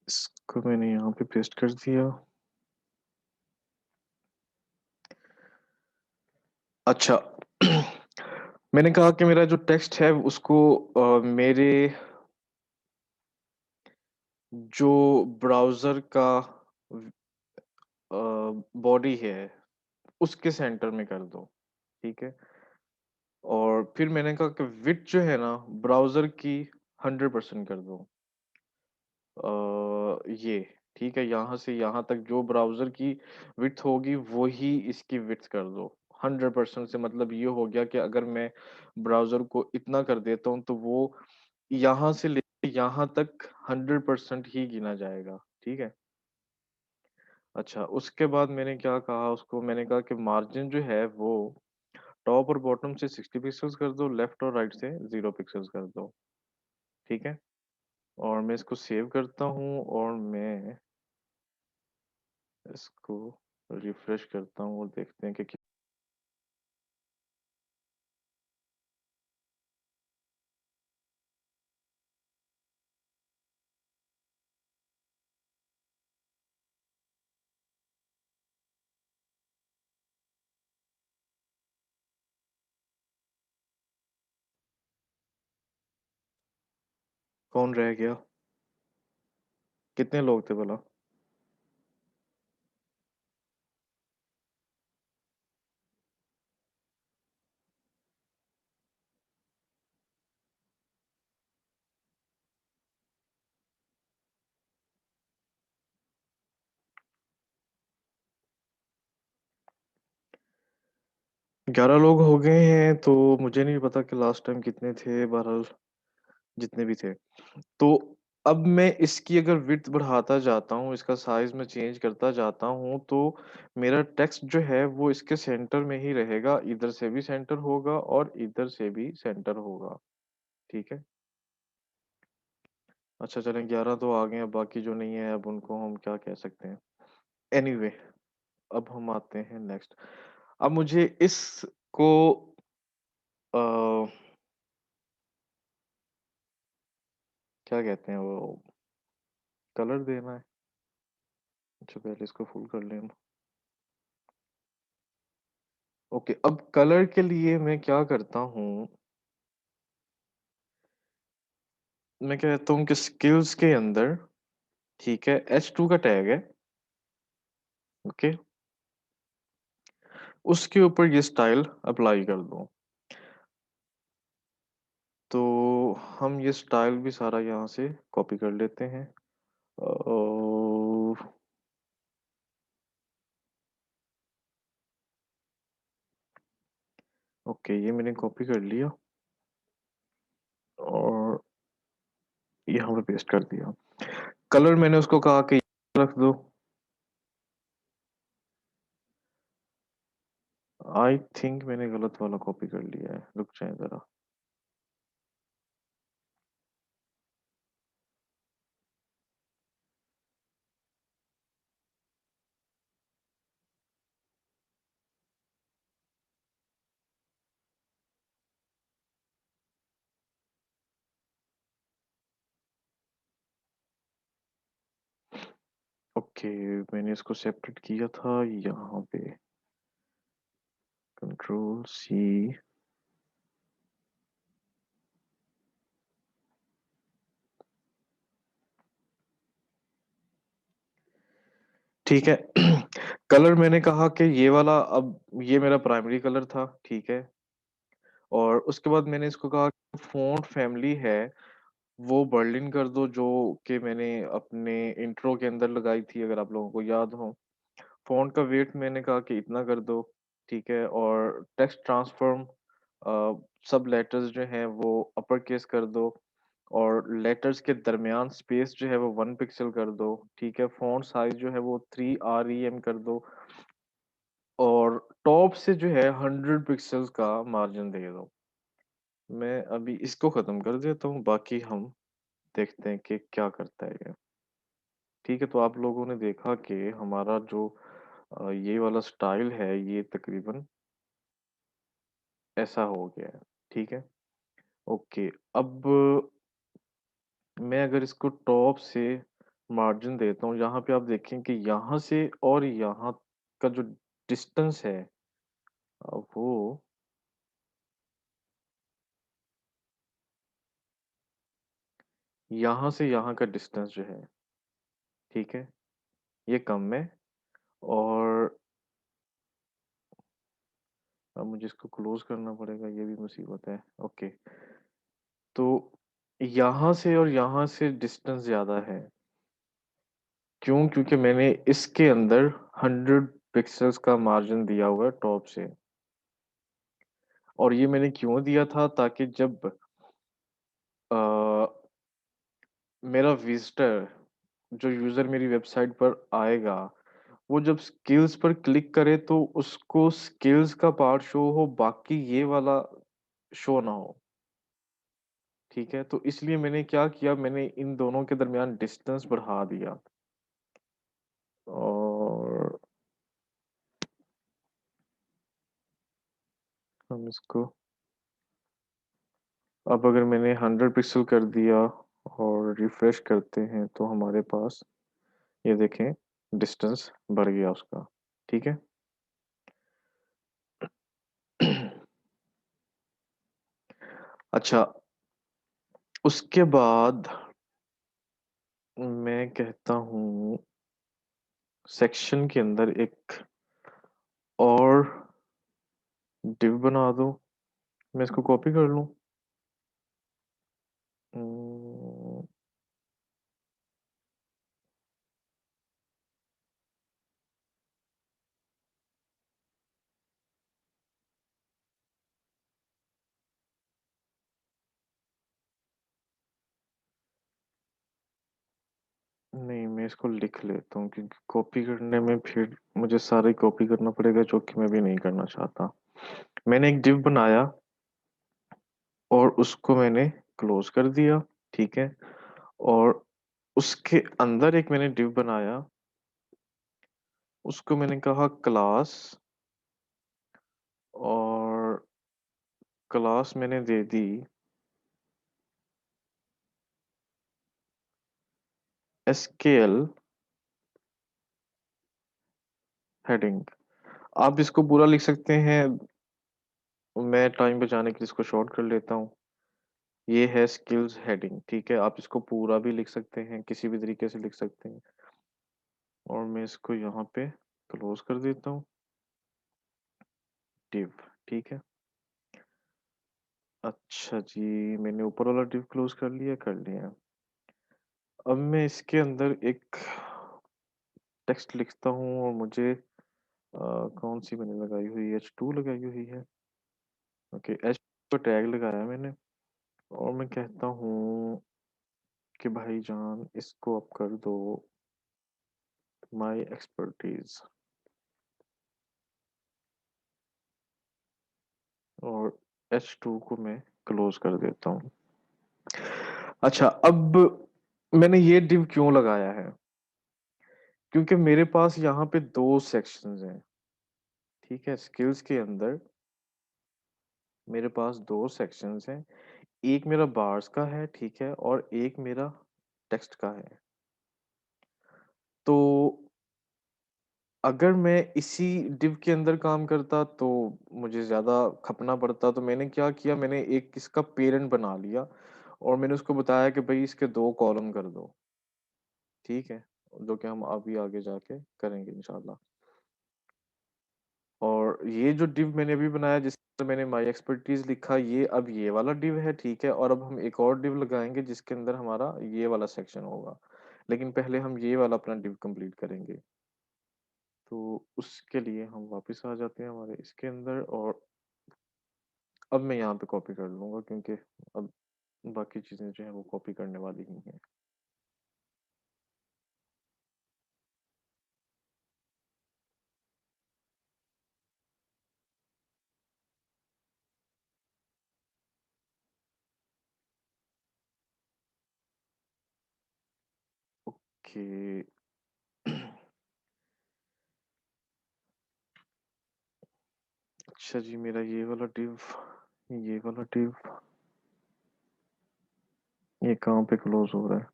[SPEAKER 1] इसको मैंने यहाँ पे पेस्ट कर दिया। अच्छा मैंने कहा कि मेरा जो टेक्स्ट है उसको मेरे जो ब्राउज़र का बॉडी है उसके सेंटर में कर दो, ठीक है? और फिर मैंने कहा कि विड्थ जो है ना ब्राउज़र की 100% कर दो। ये ठीक है, यहाँ से यहाँ तक जो ब्राउज़र की विड्थ होगी वो ही इसकी विड्थ कर दो। 100% से मतलब ये हो गया कि अगर मैं ब्राउज़र को इतना कर देता हूँ तो वो यहाँ से लेके यहाँ तक 100% ही गिना जाएगा, ठीक है? अच्छा, उसके बाद मैंने क्या कहा उसको मैंने कहा कि मार्जिन जो है वो टॉप और बॉटम से 60 पिक्सेल्स कर दो, लेफ्ट और राइट से 0 पिक्सेल्स कर दो, ठीक है? और मैं इसको सेव करता हूँ और मैं इसको रिफ्रेश करता हूँ और देखते हैं कि कौन रह गया? कितने लोग थे भला? 11 लोग हो गए हैं, तो मुझे नहीं पता कि लास्ट टाइम कितने थे, बहरहाल जितने भी थे। तो अब मैं इसकी अगर विड्थ बढ़ाता जाता हूँ, इसका साइज़ मैं चेंज करता जाता हूँ, तो मेरा टेक्स्ट जो है वो इसके सेंटर में ही रहेगा, इधर से भी सेंटर होगा और इधर से भी सेंटर होगा, ठीक है? अच्छा चलें 11 तो आ गए हैं, बाकी जो नहीं है अब उनको हम क्या कह सकते हैं। एनीवे अब हम आते हैं नेक्स्ट। अब मुझे इसको अ, क्या कहते हैं वो कलर देना है। अच्छा पहले इसको फुल कर लें हम। ओके, अब कलर के लिए मैं क्या करता हूँ, मैं कहता हूँ कि स्किल्स के अंदर, ठीक है, H2 का टैग है, ओके, उसके ऊपर ये स्टाइल अप्लाई कर दो। तो हम ये स्टाइल भी सारा यहाँ से कॉपी कर लेते हैं। ओके, ये मैंने कॉपी कर लिया और यहाँ पे पेस्ट कर दिया। कलर मैंने उसको कहा कि रख दो। आई थिंक मैंने गलत वाला कॉपी कर लिया है, रुक जाए जरा। ओके, मैंने इसको सेपरेट किया था यहाँ पे, कंट्रोल सी। ठीक है। कलर मैंने कहा कि ये वाला, अब ये मेरा प्राइमरी कलर था, ठीक है। और उसके बाद मैंने इसको कहा फ़ॉन्ट फैमिली है वो बर्लिन कर दो, जो कि मैंने अपने इंट्रो के अंदर लगाई थी, अगर आप लोगों को याद हो। फ़ॉन्ट का वेट मैंने कहा कि इतना कर दो, ठीक है। और टेक्स्ट ट्रांसफ़ॉर्म, सब लेटर्स जो हैं वो अपर केस कर दो, और लेटर्स के दरमियान स्पेस जो है वो 1 पिक्सल कर दो, ठीक है। फ़ॉन्ट साइज़ जो है वो 3 REM कर दो, और टॉप से जो है 100 पिक्सेल्स का मार्जिन दे दो। मैं अभी इसको ख़त्म कर देता हूँ, बाकी हम देखते हैं कि क्या करता है ये। ठीक है, तो आप लोगों ने देखा कि हमारा जो ये वाला स्टाइल है, ये तकरीबन ऐसा हो गया है, ठीक है। ओके, अब मैं अगर इसको टॉप से मार्जिन देता हूँ, यहाँ पे आप देखें कि यहाँ से और यहाँ का जो डिस्टेंस है, वो यहाँ से यहाँ का डिस्टेंस जो है, ठीक है, ये कम है। और अब मुझे इसको क्लोज़ करना पड़ेगा, ये भी मुसीबत है। ओके, तो यहाँ से और यहाँ से डिस्टेंस ज़्यादा है। क्यों? क्योंकि मैंने इसके अंदर 100 पिक्सेल्स का मार्जिन दिया हुआ है टॉप से। और ये मैंने क्यों दिया था, ताकि जब अ, मेरा विज़िटर, जो यूज़र मेरी वेबसाइट पर आएगा, वो जब स्किल्स पर क्लिक करे तो उसको स्किल्स का पार्ट शो हो, बाकी ये वाला शो ना हो। ठीक है? तो इसलिए मैंने क्या किया, मैंने इन दोनों के दरमियान डिस्टेंस बढ़ा दिया। और हम इसको, अब अगर मैंने 100 पिक्सल कर दिया और रिफ्रेश करते हैं, तो हमारे पास ये देखें डिस्टेंस बढ़ गया उसका। ठीक है? अच्छा, उसके बाद मैं कहता हूँ सेक्शन के अंदर एक और डिव बना दो। मैं इसको कॉपी कर लूँ। उम, नहीं, मैं इसको लिख लेता हूँ, क्योंकि कॉपी करने में फिर मुझे सारा ही कॉपी करना पड़ेगा, जो कि मैं भी नहीं करना चाहता। मैंने एक डिव बनाया और उसको मैंने क्लोज़ कर दिया, ठीक है? और उसके अंदर एक मैंने डिव बनाया, उसको मैंने कहा क्लास, और क्लास मैंने दे दी एसकेएल हेडिंग आप इसको पूरा लिख सकते हैं। मैं टाइम बचाने के लिए इसको शॉर्ट कर लेता हूँ। ये है स्किल्स हेडिंग, ठीक है। आप इसको पूरा भी लिख सकते हैं, किसी भी तरीके से लिख सकते हैं। और मैं इसको यहाँ पे क्लोज कर देता हूँ। डिव, ठीक है। अच्छा जी, मैंने ऊपर वाला डिव क्लोज कर लिया। अब मैं इसके अंदर एक टेक्स्ट लिखता हूँ और मुझे कौन सी मैंने लगाई हुई है, H2 लगाई हुई है। ओके, एच को टैग लगाया मैंने और मैं कहता हूँ कि भाईजान इसको अब कर दो माय एक्सपर्टीज और H2 को मैं क्लोज कर देता हूँ। अच्छा, अब मैंने ये डिव क्यों लगाया है, क्योंकि मेरे पास यहाँ पे दो सेक्शंस हैं, ठीक है। स्किल्स के अंदर मेरे पास दो सेक्शंस हैं, एक मेरा बार्स का है, ठीक है, और एक मेरा टेक्स्ट का है। तो अगर मैं इसी डिव के अंदर काम करता तो मुझे ज़्यादा खपना पड़ता। तो मैंने क्या किया, मैंने एक इसका पेरेंट बना लिया और मैंने उसको बताया कि भाई इसके 2 कॉलम कर दो, ठीक है? जो कि हम अभी आगे जाके करेंगे इंशाल्लाह। और ये जो डिव मैंने अभी बनाया जिसमें मैंने माय एक्सपर्टीज़ लिखा, ये अब ये वाला डिव है, ठीक है? और अब हम एक और डिव लगाएँगे जिसके अंदर हमारा ये वाला सेक्शन होगा। लेकिन पहले हम ये वाला अपना डिव कंप्लीट करेंगे। तो उसके लिए हम वापस आ जाते हैं हमारे इसके अंदर और अब मैं यहाँ पे कॉपी कर लूँगा क्योंकि अब बाकी चीज़ें जो हैं वो कॉपी करने वाली ही हैं। ओके। अच्छा जी, मेरा ये वाला डिव ये कहाँ पे क्लोज हो रहा है?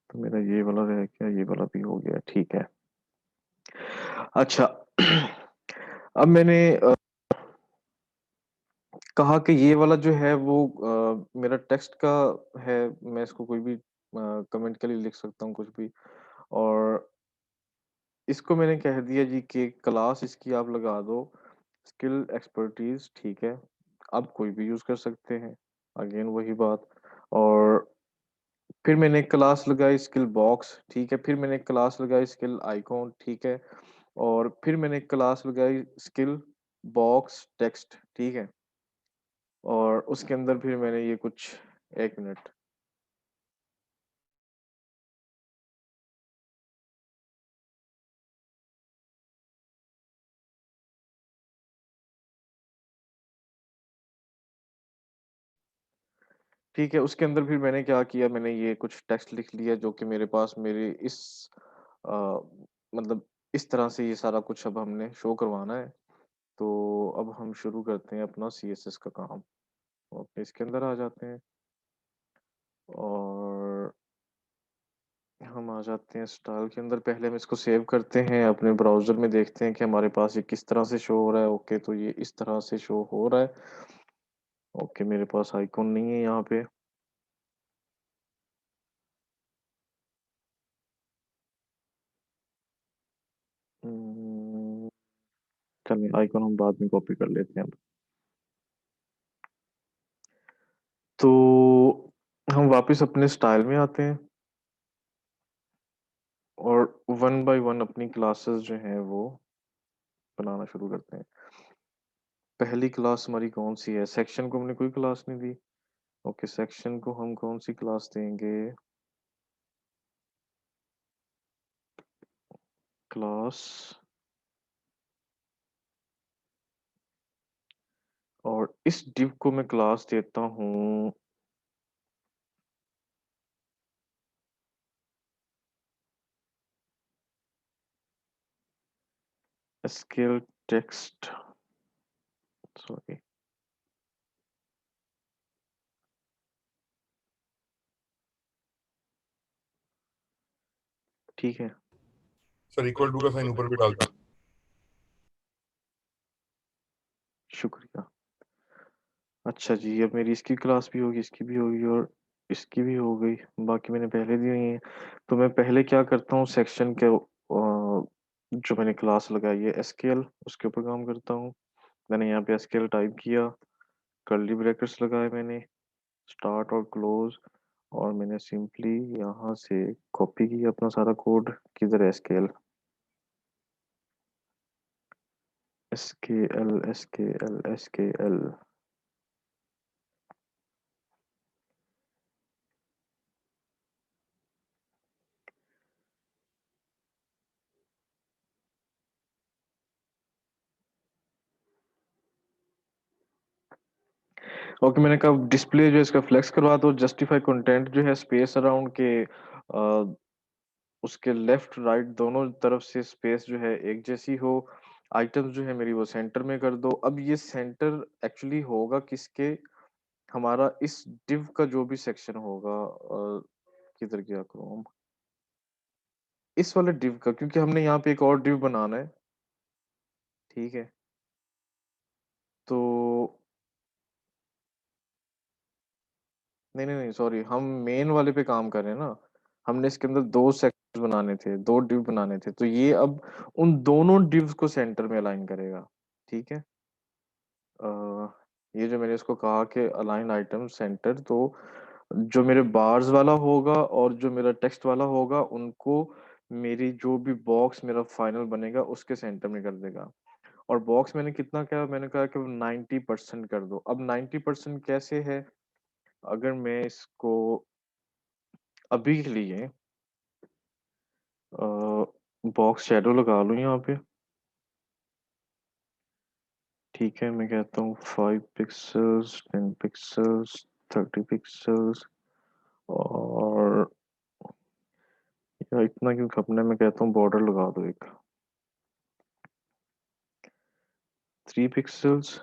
[SPEAKER 1] तो मेरा ये वाला रह गया, ये वाला भी हो गया, ठीक है। अच्छा, अब मैंने कहा कि ये वाला जो है वो मेरा टेक्स्ट का है। मैं इसको कोई भी कमेंट के लिए लिख सकता हूँ कुछ भी। और इसको मैंने कह दिया जी कि क्लास इसकी आप लगा दो स्किल एक्सपर्टीज, ठीक है। आप कोई भी यूज कर सकते हैं, अगेन वही बात। और फिर मैंने एक क्लास लगाई स्किल बॉक्स, ठीक है। फिर मैंने एक क्लास लगाई स्किल आइकॉन, ठीक है। और फिर मैंने एक क्लास लगाई स्किल बॉक्स टेक्स्ट, ठीक है। और उसके अंदर फिर मैंने ये कुछ, एक मिनट, ठीक है। उसके अंदर फिर मैंने क्या किया, मैंने ये कुछ टेक्स्ट लिख लिया जो कि मेरे पास मेरे इस अ, मतलब इस तरह से ये सारा कुछ अब हमने शो करवाना है। तो अब हम शुरू करते हैं अपना सीएसएस का काम। ओके, इसके अंदर आ जाते हैं और हम आ जाते हैं स्टाइल के अंदर। पहले हम इसको सेव करते हैं, अपने ब्राउज़र में देखते हैं कि हमारे पास ये किस तरह से शो हो रहा है। ओके, तो ये इस तरह से शो हो रहा है। ओके, मेरे पास आइकॉन नहीं है यहाँ पे। उम, चलिए आइकॉन हम बाद में कॉपी कर लेते हैं अब। तो हम वापस अपने स्टाइल में आते हैं और वन बाय वन अपनी क्लासेस जो हैं वो बनाना शुरू करते हैं। पहली क्लास हमारी कौन-सी है? सेक्शन को हमने कोई क्लास नहीं दी। ओके, सेक्शन को हम कौन-सी क्लास देंगे? क्लास, और इस डिव को मैं क्लास देता हूँ स्किल टेक्स्ट, सॉरी। ठीक है।
[SPEAKER 2] सर इक्वल टू का साइन ऊपर भी डाल दो।
[SPEAKER 1] शुक्रिया। अच्छा जी, अब मेरी इसकी क्लास भी होगी, इसकी भी होगी और इसकी भी हो गई। बाकी मैंने पहले दी हुई है। तो मैं पहले क्या करता हूँ, सेक्शन के जो मैंने क्लास लगाई है एसक्यूएल, उसके ऊपर काम करता हूँ। मैंने यहाँ पे एसक्यूएल टाइप किया, कर्ली ब्रैकेट्स लगाए मैंने, स्टार्ट और क्लोज, और मैंने सिंपली यहाँ से कॉपी किया अपना सारा कोड, किधर SQL, SQL SQL SQL. Okay, मैंने कहा डिस्प्ले जो है इसका फ्लेक्स करवा दो, जस्टिफाई कंटेंट जो है स्पेस अराउंड के उसके लेफ्ट राइट दोनों तरफ से स्पेस जो है एक जैसी हो। आइटम्स जो है मेरी वो सेंटर में कर दो। अब ये सेंटर एक्चुअली होगा किसके, हमारा इस डिव का जो भी सेक्शन होगा, किधर गया क्रोम, इस वाले डिव का, क्योंकि हमने यहाँ पे एक और डिव बनाना है। ठीक है, तो नहीं नहीं नहीं सॉरी, हम मेन वाले पे काम कर रहे हैं ना। हमने इसके अंदर दो सेक्शन बनाने थे, दो डिव बनाने थे, तो ये अब उन दोनों डिव्स को सेंटर में अलाइन करेगा। ठीक है, अ, ये जो मैंने इसको कहा कि अलाइन आइटम सेंटर, तो जो मेरे बार्स वाला होगा और जो मेरा टेक्स्ट वाला होगा उनको मेरी जो भी बॉक्स मेरा फाइनल बनेगा उसके सेंटर में कर देगा। और बॉक्स मैंने कितना कहा, मैंने कहा कि 90% कर दो। अब 90% कैसे है, अगर मैं इसको अभी के लिए बॉक्स शेडो लगा लूँ यहाँ पे। ठीक है, मैं कहता हूँ 5 पिक्सल्स, 10 पिक्सल्स, 30 पिक्सल्स, और या इतना क्यों खपना है, मैं कहता हूँ बॉर्डर लगा दो एक 3 पिक्सल्स,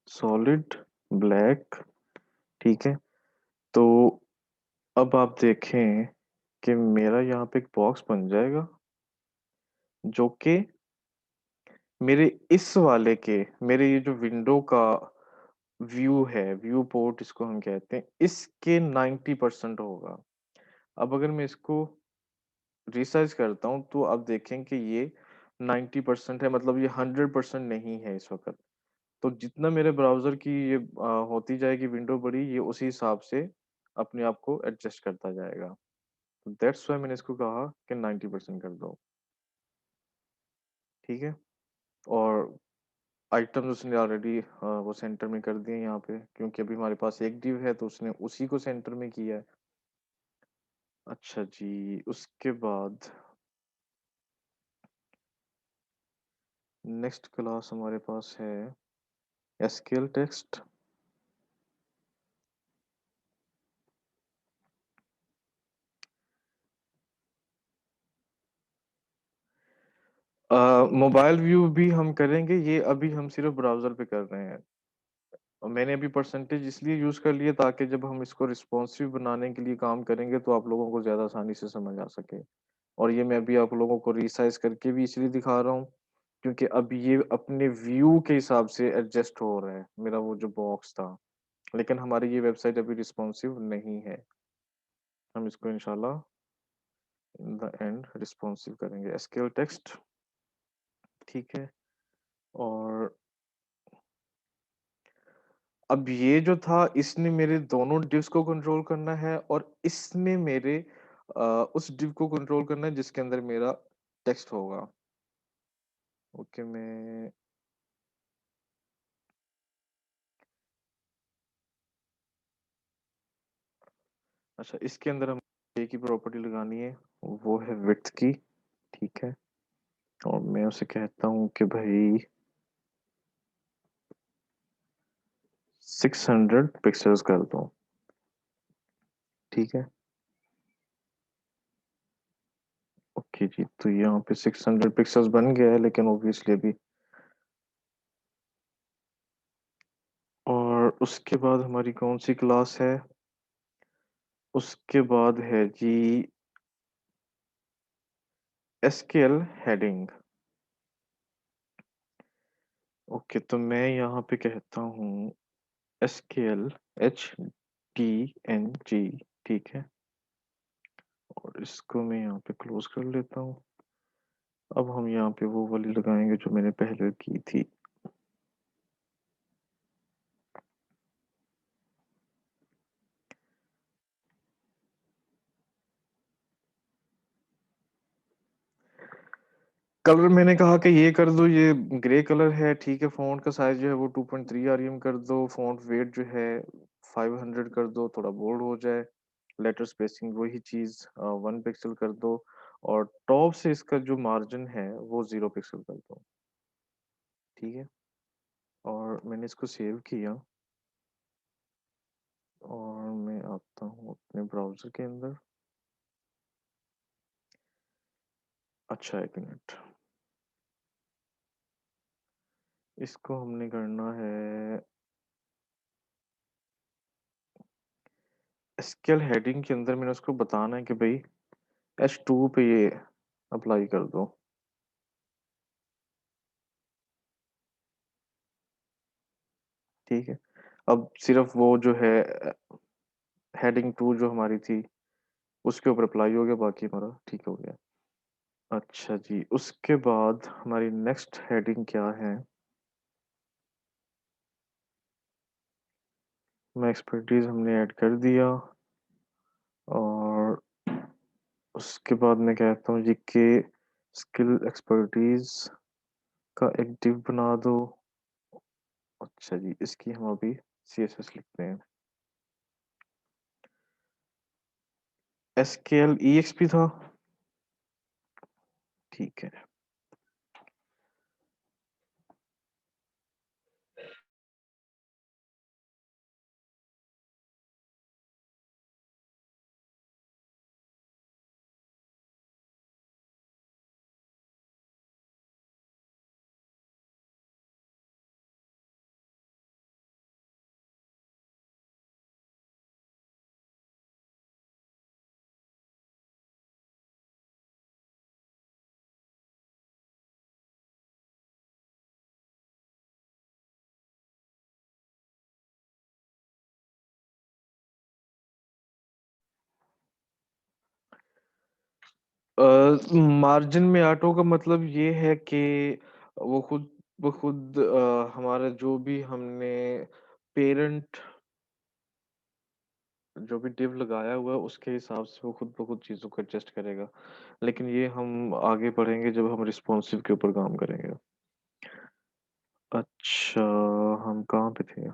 [SPEAKER 1] सॉलिड ब्लैक। ठीक है, तो अब आप देखें कि मेरा यहाँ पे एक बॉक्स बन जाएगा जो कि मेरे इस वाले के, मेरे ये जो विंडो का व्यू है, व्यू पोर्ट इसको हम कहते हैं, इसके 90% होगा। अब अगर मैं इसको रिसाइज करता हूँ तो आप देखें कि ये 90% है, मतलब ये 100% नहीं है इस वक्त। तो जितना मेरे ब्राउजर की ये होती जाएगी विंडो बड़ी, ये उसी हिसाब से अपने आप को एडजस्ट करता जाएगा। तो दैट्स वाई मैंने इसको कहा कि 90% कर दो। ठीक है, और आइटम्स उसने ऑलरेडी वो सेंटर में कर दिए यहाँ पे, क्योंकि अभी हमारे पास एक डिव है तो उसने उसी को सेंटर में किया है। अच्छा जी, उसके बाद नेक्स्ट क्लास हमारे पास है एसक्यूएल टेक्स्ट। मोबाइल व्यू भी हम करेंगे, ये अभी हम सिर्फ ब्राउजर पे कर रहे हैं। और मैंने अभी परसेंटेज इसलिए यूज कर लिया ताकि जब हम इसको रिस्पॉन्सिव बनाने के लिए काम करेंगे तो आप लोगों को ज्यादा आसानी से समझ आ सके। और ये मैं अभी आप लोगों को रिसाइज करके भी इसलिए दिखा रहा हूँ क्योंकि अब ये अपने व्यू के हिसाब से एडजस्ट हो रहा है, मेरा वो जो बॉक्स था। लेकिन हमारी ये वेबसाइट अभी रिस्पॉन्सिव नहीं है। हम इसको इंशाल्लाह इन द एंड रिस्पॉन्सिव करेंगे, एसक्यूएल टेक्स्ट। ठीक है, और अब ये जो था इसने मेरे दोनों डिव्स को कंट्रोल करना है और इसने मेरे उस डिव को कंट्रोल करना है जिसके अंदर मेरा टेक्स्ट होगा। ओके, मैं अच्छा, इसके अंदर हम एक ही प्रॉपर्टी लगानी है, वो है विड्थ की। ठीक है, और मैं उसे कहता हूँ कि भाई 600 पिक्सल्स कर दो। ठीक है, ओके जी, तो यहाँ पे 600 पिक्सल्स बन गया है, लेकिन ऑब्वियसली अभी, और उसके बाद हमारी कौन सी क्लास है, उसके बाद है जी एसक्यूएल हेडिंग। ओके, तो मैं यहाँ पे कहता हूँ एसक्यूएल HTNG, ठीक है, और इसको मैं यहाँ पे क्लोज कर लेता हूँ। अब हम यहाँ पे वो वाली लगाएंगे जो मैंने पहले की थी। कलर मैंने कहा कि ये कर दो, ये ग्रे कलर है, ठीक है। फ़ॉन्ट का साइज जो है वो 2.3 आरएम कर दो। फ़ॉन्ट वेट जो है 500 कर दो, थोड़ा बोल्ड हो जाए। लेटर स्पेसिंग वही चीज़ 1 पिक्सल कर दो, और टॉप से इसका जो मार्जिन है वो 0 पिक्सल कर दो, ठीक है। और मैंने इसको सेव किया, और मैं आता हूँ अपने ब्राउज़र के अंदर। अच्छा, एक मिनट, इसको हमने करना है एसक्यूएल हेडिंग के अंदर। मैंने उसको बताना है कि भाई H2 पे ये अप्लाई कर दो, ठीक है। अब सिर्फ वो जो है हेडिंग 2 जो हमारी थी उसके ऊपर अप्लाई हो गया, बाकी हमारा ठीक हो गया। अच्छा जी, उसके बाद हमारी नेक्स्ट हेडिंग क्या है? मैं एक्सपर्टीज हमने ऐड कर दिया, और उसके बाद मैं कहता हूँ जी के स्किल एक्सपर्टीज का एक डिव बना दो। अच्छा जी, इसकी हम अभी CSS लिखते हैं। SQL EXP था, ठीक है। मार्जिन में ऑटो का मतलब ये है कि वो खुद हमारा जो भी हमने पेरेंट जो भी डिव लगाया हुआ है उसके हिसाब से वो खुद ब खुद चीज़ों को एडजस्ट करेगा। लेकिन ये हम आगे बढ़ेंगे जब हम रिस्पॉन्सिव के ऊपर काम करेंगे। अच्छा, हम कहाँ पे थे?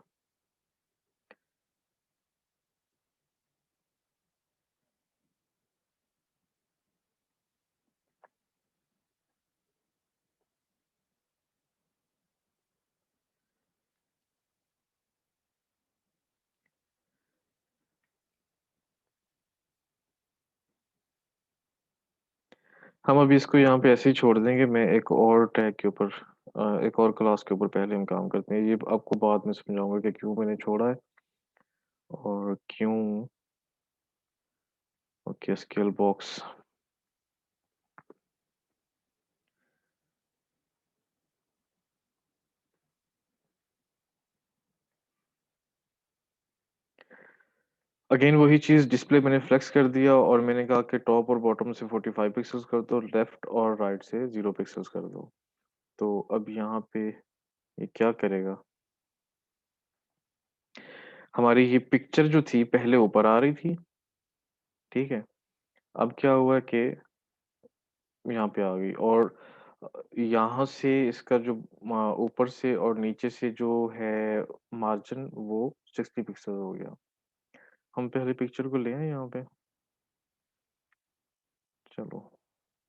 [SPEAKER 1] हम अभी इसको यहाँ पे ऐसे ही छोड़ देंगे। मैं एक और टैग के ऊपर एक और क्लास के ऊपर पहले हम काम करते हैं। ये आपको बाद में समझाऊंगा कि क्यों मैंने छोड़ा है और क्यों। Okay, scale box. अगेन वही चीज़, डिस्प्ले मैंने फ्लेक्स कर दिया, और मैंने कहा कि टॉप और बॉटम से 45 पिक्सेल्स कर दो, लेफ्ट और राइट से 0 पिक्सेल्स कर दो। तो अब यहाँ पे ये क्या करेगा? हमारी ये पिक्चर जो थी पहले ऊपर आ रही थी, ठीक है। अब क्या हुआ कि यहाँ पे आ गई, और यहाँ से इसका जो ऊपर से और नीचे से जो है मार्जिन वो 60 पिक्सल हो गया। हम पहले पिक्चर को ले आए यहाँ पे, चलो।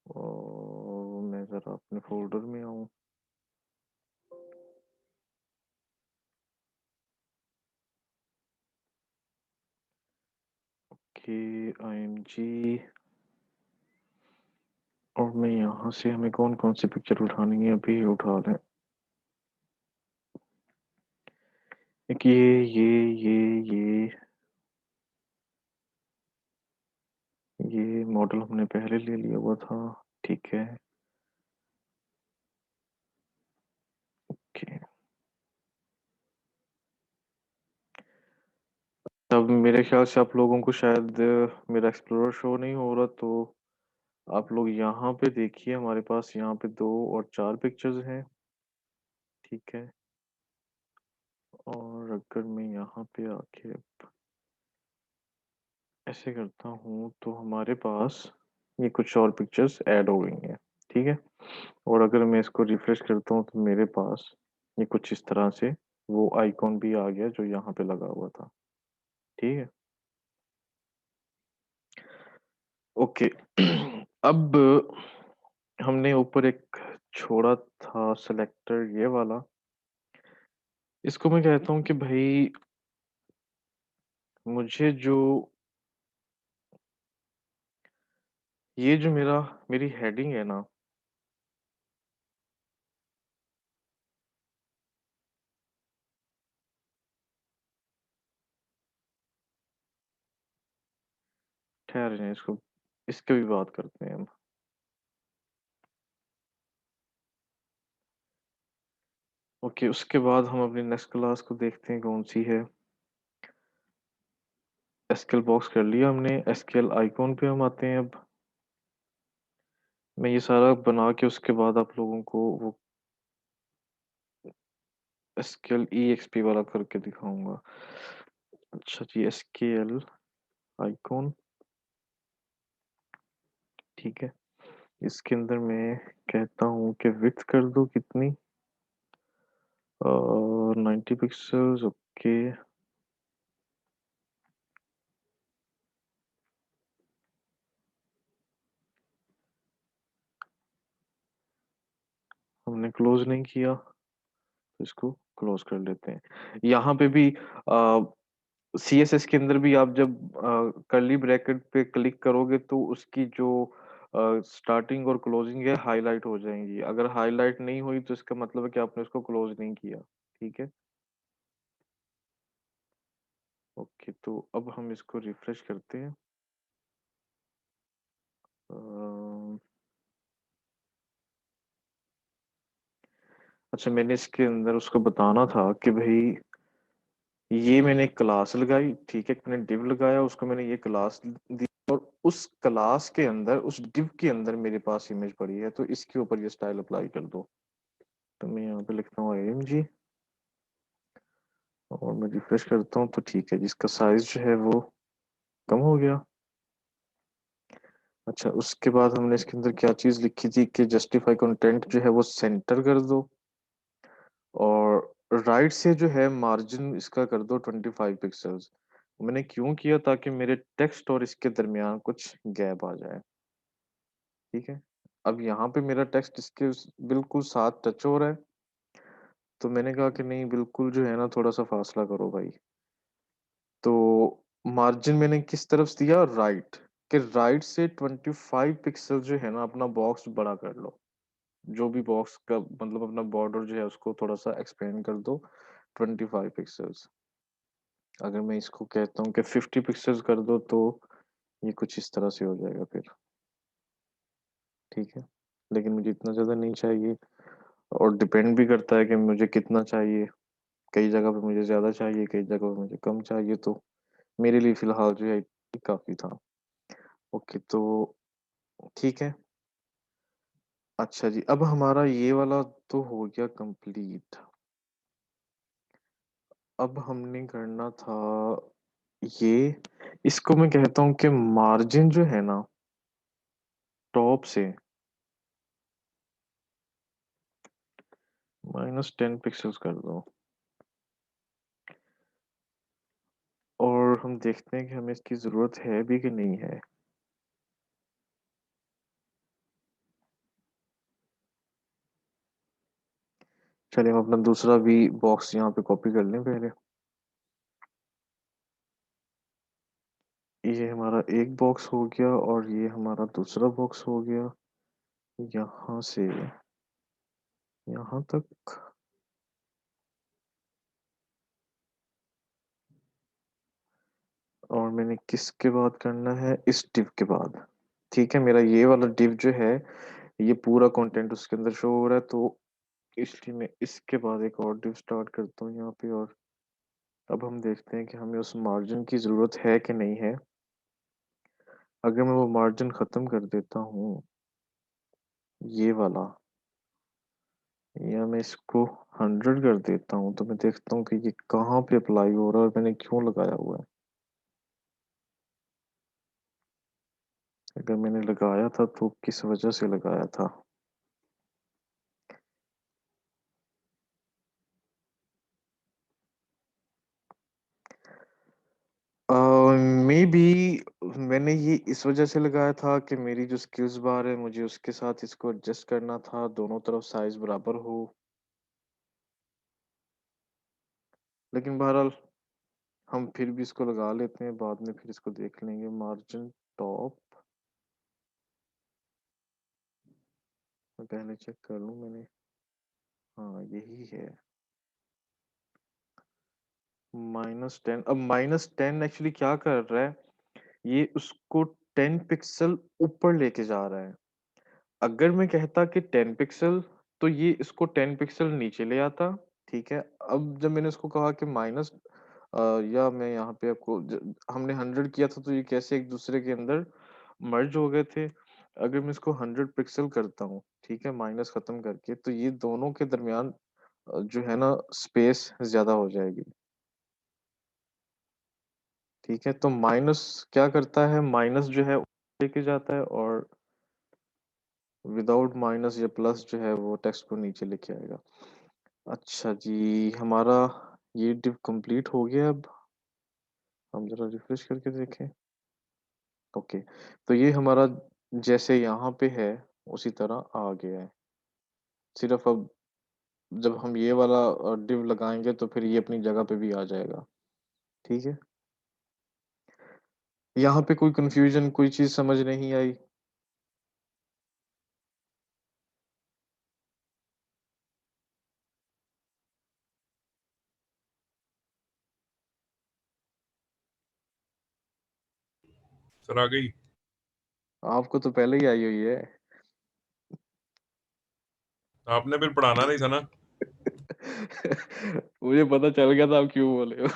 [SPEAKER 1] और मैं ज़रा अपने फोल्डर में आऊँ। KIMG, और मैं यहाँ से हमें कौन कौन सी पिक्चर उठानी है अभी उठा लें। एक ये मॉडल हमने पहले ले लिया हुआ था, ठीक ठीक है, ओके। अब मेरे ख्याल से आप लोगों को शायद मेरा एक्सप्लोरर शो नहीं हो रहा, तो आप लोग यहाँ पे देखिए, हमारे पास यहाँ पे 2 और 4 पिक्चर्स हैं, ठीक है। और अगर मैं यहाँ पे आके ऐसे करता हूँ तो हमारे पास ये कुछ और पिक्चर्स ऐड हो गई हैं, ठीक है। और अगर मैं इसको रिफ्रेश करता हूँ तो मेरे पास ये कुछ इस तरह से वो आइकॉन भी आ गया जो यहाँ पे लगा हुआ था, ठीक है। ओके। अब हमने ऊपर एक छोड़ा था सेलेक्टर ये वाला, इसको मैं कहता हूँ कि भाई मुझे जो ये जो मेरी हेडिंग है ना, ठहर जाए, इसको इसके भी बात करते हैं हम। ओके, उसके बाद हम अपनी नेक्स्ट क्लास को देखते हैं कौन सी है। एसक्यूएल बॉक्स कर लिया हमने, एसक्यूएल आइकॉन पे हम आते हैं अब। मैं ये सारा बना के उसके बाद आप लोगों को वो एसक्यूएल ईएक्सपी वाला करके दिखाऊंगा। अच्छा जी, एसक्यूएल आइकॉन, ठीक है। इसके अंदर मैं कहता हूँ कि विड्थ कर दो कितनी, 90 पिक्सल्स, ओके। हमने क्लोज नहीं किया तो इसको क्लोज कर लेते हैं। यहाँ पे भी सीएसएस के अंदर भी आप जब कर्ली ब्रैकेट पे क्लिक करोगे तो उसकी जो स्टार्टिंग और क्लोजिंग है हाईलाइट हो जाएंगी। अगर हाईलाइट नहीं हुई तो इसका मतलब है कि आपने उसको क्लोज नहीं किया, ठीक है। ओके, तो अब हम इसको रिफ्रेश करते हैं। अ, अच्छा, मैंने इसके अंदर उसको बताना था कि भाई ये मैंने एक क्लास लगाई, ठीक है, मैंने डिव लगाया, उसको मैंने ये क्लास दी, और उस क्लास के अंदर उस डिव के अंदर मेरे पास इमेज पड़ी है, तो इसके ऊपर ये स्टाइल अप्लाई कर दो। तो मैं यहाँ पे लिखता हूँ AMG और मैं रिफ्रेश करता हूँ तो ठीक है, जिसका साइज जो है वो कम हो गया। अच्छा, उसके बाद हमने इसके अंदर क्या चीज लिखी थी कि जस्टिफाई कंटेंट जो है वो सेंटर कर दो, और राइट से जो है मार्जिन इसका कर दो 25 पिक्सल्स। मैंने क्यों किया, ताकि मेरे टेक्स्ट और इसके दरमियान कुछ गैप आ जाए, ठीक है। अब यहाँ पे मेरा टेक्स्ट इसके बिल्कुल साथ टच हो रहा है, तो मैंने कहा कि नहीं, बिल्कुल जो है ना थोड़ा सा फासला करो भाई। तो मार्जिन मैंने किस तरफ दिया, राइट, कि राइट से 25 पिक्सल जो है ना अपना बॉक्स बड़ा कर लो। जो भी बॉक्स का मतलब अपना बॉर्डर जो है उसको थोड़ा सा एक्सपेंड कर दो 25 पिक्सल्स। अगर मैं इसको कहता हूँ कि 50 पिक्सल्स कर दो तो ये कुछ इस तरह से हो जाएगा फिर, ठीक है। लेकिन मुझे इतना ज़्यादा नहीं चाहिए, और डिपेंड भी करता है कि मुझे कितना चाहिए। कई जगह पे मुझे ज़्यादा चाहिए, कई जगह पे मुझे कम चाहिए, तो मेरे लिए फ़िलहाल जो है काफ़ी था। ओके, तो ठीक है। अच्छा जी, अब हमारा ये वाला तो हो गया कंप्लीट। अब हमने करना था ये, इसको मैं कहता हूँ कि मार्जिन जो है ना टॉप से -10 पिक्सल्स कर दो, और हम देखते हैं कि हमें इसकी ज़रूरत है भी कि नहीं है। चलिए हम अपना दूसरा भी बॉक्स यहाँ पे कॉपी कर लें पहले। ये हमारा एक बॉक्स हो गया और ये हमारा दूसरा बॉक्स हो गया, यहाँ से यहाँ तक। और मैंने किसके बाद करना है, इस डिव के बाद, ठीक है। मेरा ये वाला डिव जो है ये पूरा कंटेंट उसके अंदर शो हो रहा है, तो इसलिए मैं इसके बाद एक और div स्टार्ट करता हूँ यहाँ पे और अब हम देखते हैं कि हमें उस मार्जिन की ज़रूरत है कि नहीं है। अगर मैं वो मार्जिन ख़त्म कर देता हूँ, ये वाला, या मैं इसको 100 कर देता हूँ, तो मैं देखता हूँ कि ये कहाँ पे अप्लाई हो रहा है और मैंने क्यों लगाया हुआ है। अगर मैंने लगाया था तो किस वजह से लगाया था? अ, मेबी मैंने ये इस वजह से लगाया था कि मेरी जो स्किल्स बार है, मुझे उसके साथ इसको एडजस्ट करना था, दोनों तरफ साइज़ बराबर हो। लेकिन बहरहाल हम फिर भी इसको लगा लेते हैं, बाद में फिर इसको देख लेंगे। मार्जिन टॉप, मैं पहले चेक कर लूँ मैंने, हाँ, यही है, -10। अब -10 एक्चुअली क्या कर रहा है, ये उसको 10 पिक्सल ऊपर लेके जा रहा है। अगर मैं कहता कि 10 पिक्सल, तो ये इसको 10 पिक्सल नीचे ले आता, ठीक है? अब जब मैंने उसको कहा कि या मैं यहाँ पे आपको हमने 100 किया था, तो ये कैसे एक दूसरे के अंदर मर्ज हो गए थे। अगर मैं इसको 100 पिक्सल करता हूँ, ठीक है? माइनस खत्म करके, तो ये दोनों के दरमियान जो है ना, स्पेस ज़्यादा हो जाएगी, ठीक है? तो माइनस क्या करता है, माइनस जो है लेके जाता है, और विदाउट माइनस या प्लस जो है वो टेक्स्ट को नीचे लेके आएगा। अच्छा जी, हमारा ये डिव कंप्लीट हो गया। अब हम ज़रा रिफ्रेश करके देखें। ओके, तो ये हमारा जैसे यहाँ पे है, उसी तरह आ गया है। सिर्फ़ अब जब हम ये वाला डिव लगाएँगे, तो फिर ये अपनी जगह पे भी आ जाएगा, ठीक है? यहाँ पे कोई कन्फ्यूज़न, कोई चीज़ समझ नहीं आई?
[SPEAKER 2] सर आ गई।
[SPEAKER 1] आपको तो पहले ही आई हुई है।
[SPEAKER 2] आपने फिर पढ़ाना नहीं था ना।
[SPEAKER 1] मुझे पता चल गया था आप क्यों बोले हो।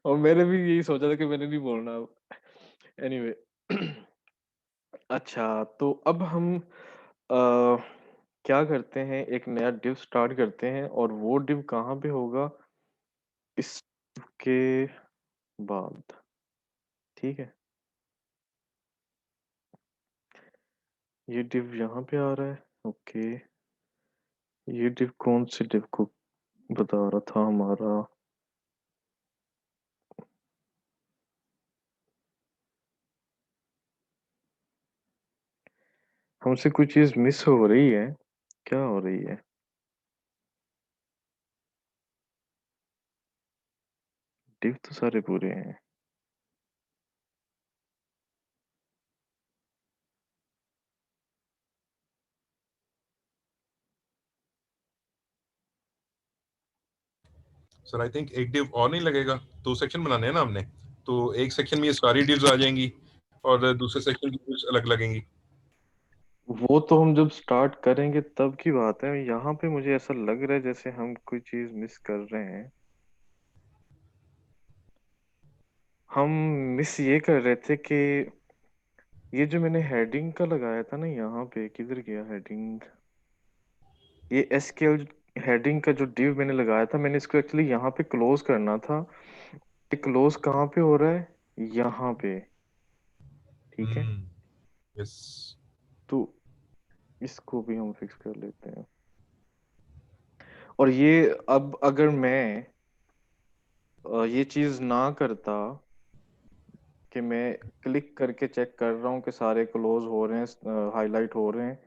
[SPEAKER 1] और मैंने भी यही सोचा था कि मैंने नहीं बोलना अब। एनीवे, अच्छा, तो अब हम क्या करते हैं, एक नया डिव स्टार्ट करते हैं, और वो डिव कहाँ पे होगा, इसके बाद, ठीक है? ये डिव यहाँ पे आ रहा है, ओके। ये डिव कौन से डिव को बता रहा था हमारा? हमसे कोई चीज़ मिस हो रही है, क्या हो रही है? डिव तो सारे पूरे हैं।
[SPEAKER 2] सर आई थिंक एक डिव और नहीं लगेगा। 2 सेक्शन बनाने हैं ना हमने, तो एक सेक्शन में ये सारी डिव्स आ जाएंगी और दूसरे सेक्शन की डिव्स अलग लगेंगी।
[SPEAKER 1] वो तो हम जब स्टार्ट करेंगे तब की बात है। यहाँ पे मुझे ऐसा लग रहा है जैसे हम कोई चीज़ मिस कर रहे हैं। हम मिस ये कर रहे थे कि ये जो मैंने हेडिंग का लगाया था ना, यहाँ पे किधर गया हेडिंग? ये एसक्यूएल हेडिंग का जो डिव मैंने लगाया था, मैंने इसको एक्चुअली यहाँ पे क्लोज करना था। ये क्लोज कहाँ पे हो रहा है? यहाँ पे, ठीक है?
[SPEAKER 2] यस।
[SPEAKER 1] तो इसको भी हम फिक्स कर लेते हैं। और ये अब अगर मैं ये चीज़ ना करता कि मैं क्लिक करके चेक कर रहा हूँ कि सारे क्लोज हो रहे हैं, हाईलाइट हो रहे हैं,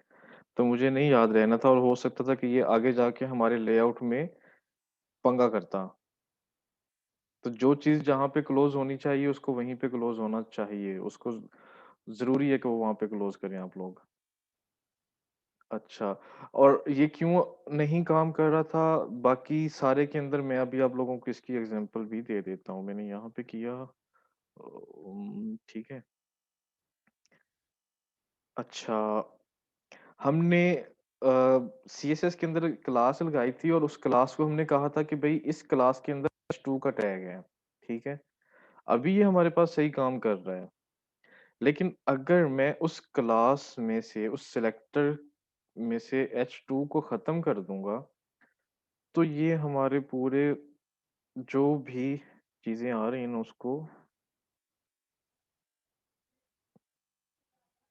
[SPEAKER 1] तो मुझे नहीं याद रहना था, और हो सकता था कि ये आगे जाके हमारे लेआउट में पंगा करता। तो जो चीज़ जहाँ पे क्लोज होनी चाहिए, उसको वहीं पे क्लोज होना चाहिए। उसको ज़रूरी है कि वो वहाँ पे क्लोज करें आप लोग। अच्छा, और ये क्यों नहीं काम कर रहा था बाकी सारे के अंदर, मैं अभी आप लोगों को इसकी एग्जांपल भी दे देता हूँ। मैंने यहाँ पे किया, ठीक है? अच्छा, हमने सीएसएस के अंदर क्लास लगाई थी और उस क्लास को हमने कहा था कि भई इस क्लास के अंदर h2 का टैग है, ठीक है? अभी ये हमारे पास सही काम कर रहा है। लेकिन अगर मैं उस क्लास में से, उस सेलेक्टर में से h2 को ख़त्म कर दूँगा, तो ये हमारे पूरे जो भी चीज़ें आ रही हैं ना उसको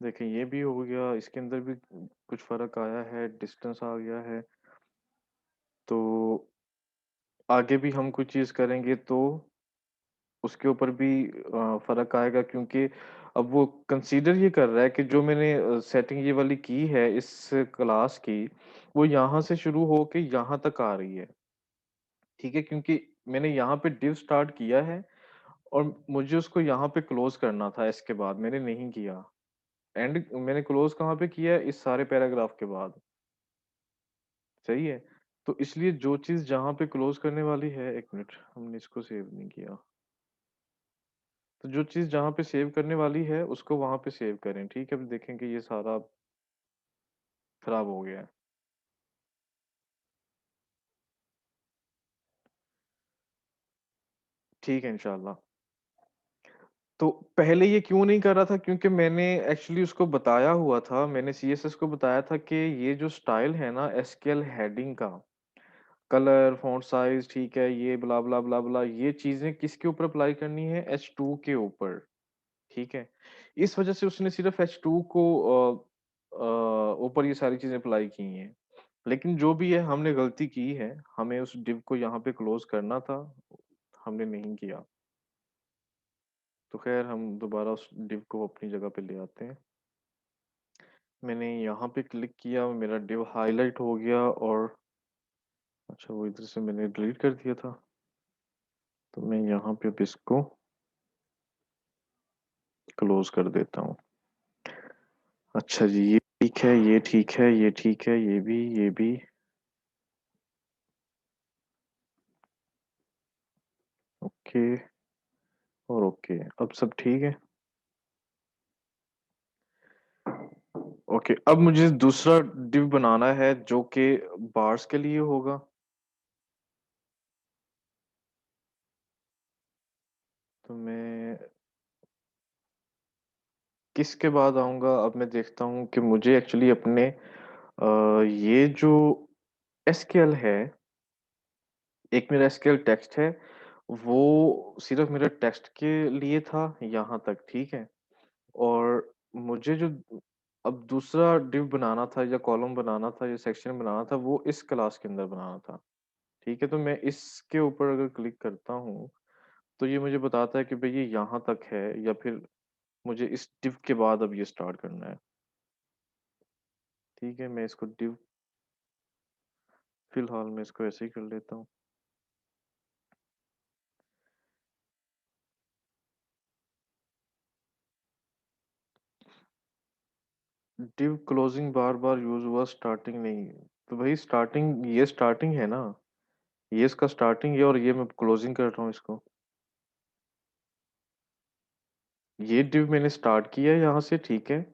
[SPEAKER 1] देखें ये भी हो गया, इसके अंदर भी कुछ फ़र्क आया है, डिस्टेंस आ गया है। तो आगे भी हम कुछ चीज़ करेंगे तो उसके ऊपर भी फ़र्क आएगा क्योंकि अब वो कंसीडर ये कर रहा है कि जो मैंने सेटिंग ये वाली की है इस क्लास की, वो यहाँ से शुरू होके यहाँ तक आ रही है, ठीक है? क्योंकि मैंने यहाँ पे div स्टार्ट किया है और मुझे उसको यहाँ पे क्लोज़ करना था इसके बाद, मैंने नहीं किया। एंड मैंने क्लोज़ कहाँ पे किया है? इस सारे पैराग्राफ के बाद, सही है? तो इसलिए जो चीज़ जहाँ पे क्लोज़ करने वाली है 1 मिनट, हमने इसको सेव नहीं किया। तो जो चीज़ जहाँ पे सेव करने वाली है, उसको वहाँ पे सेव करें, ठीक है? अब देखेंगे ये सारा खराब हो गया है। ठीक है इंशाल्लाह। तो पहले ये क्यों नहीं कर रहा था? क्योंकि मैंने एक्चुअली उसको बताया हुआ था, मैंने सीएसएस को बताया था कि ये जो स्टाइल है ना एसक्यूएल हेडिंग का, कलर, फ़ॉन्ट साइज़, ठीक है, ये ब्ला, ब्ला, ब्ला, ब्ला, ये चीज़ें किसके ऊपर अप्लाई करनी है? एच2 के ऊपर, ठीक है? इस वजह से उसने सिर्फ़ एच2 को ऊपर ये सारी चीज़ें अप्लाई की हैं। लेकिन जो भी है हमने गलती की है, हमें उस डिव को यहाँ पे क्लोज़ करना था, हमने नहीं किया। तो ख़ैर हम दोबारा उस डिव को अपनी जगह पे ले आते हैं। मैंने यहाँ पे क्लिक किया, मेरा डिव हाइलाइट हो गया और अच्छा वो इधर से मैंने डिलीट कर दिया था। तो मैं यहाँ पे अब इसको क्लोज़ कर देता हूँ। अच्छा जी, ये ठीक है, ये ठीक है, ये ठीक है, ये भी। ओके और ओके, अब सब ठीक है। ओके, अब मुझे दूसरा डिव बनाना है जो कि बार्स के लिए होगा। तो मैं किसके बाद आऊँगा? अब मैं देखता हूँ कि मुझे एक्चुअली अपने ये जो एसक्यूएल है, एक मेरा एसक्यूएल टेक्स्ट है, वो सिर्फ़ मेरा टेक्स्ट के लिए था यहाँ तक, ठीक है? और मुझे जो अब दूसरा डिव बनाना था या कॉलम बनाना था या सेक्शन बनाना था, वो इस क्लास के अंदर बनाना था, ठीक है? तो मैं इसके ऊपर अगर क्लिक करता हूँ, तो ये मुझे बताता है कि भई ये यहाँ तक है या फिर मुझे इस डिव के बाद अब ये स्टार्ट करना है। ठीक है, मैं इसको डिव फिलहाल मैं इसको ऐसे ही कर लेता हूँ। डिव क्लोजिंग बार-बार यूज़ हुआ स्टार्टिंग नहीं। तो भाई स्टार्टिंग है ना? ये इसका स्टार्टिंग है और ये मैं क्लोजिंग कर रहा हूँ इसको। ये डिव मैंने स्टार्ट किया है यहाँ से ठीक है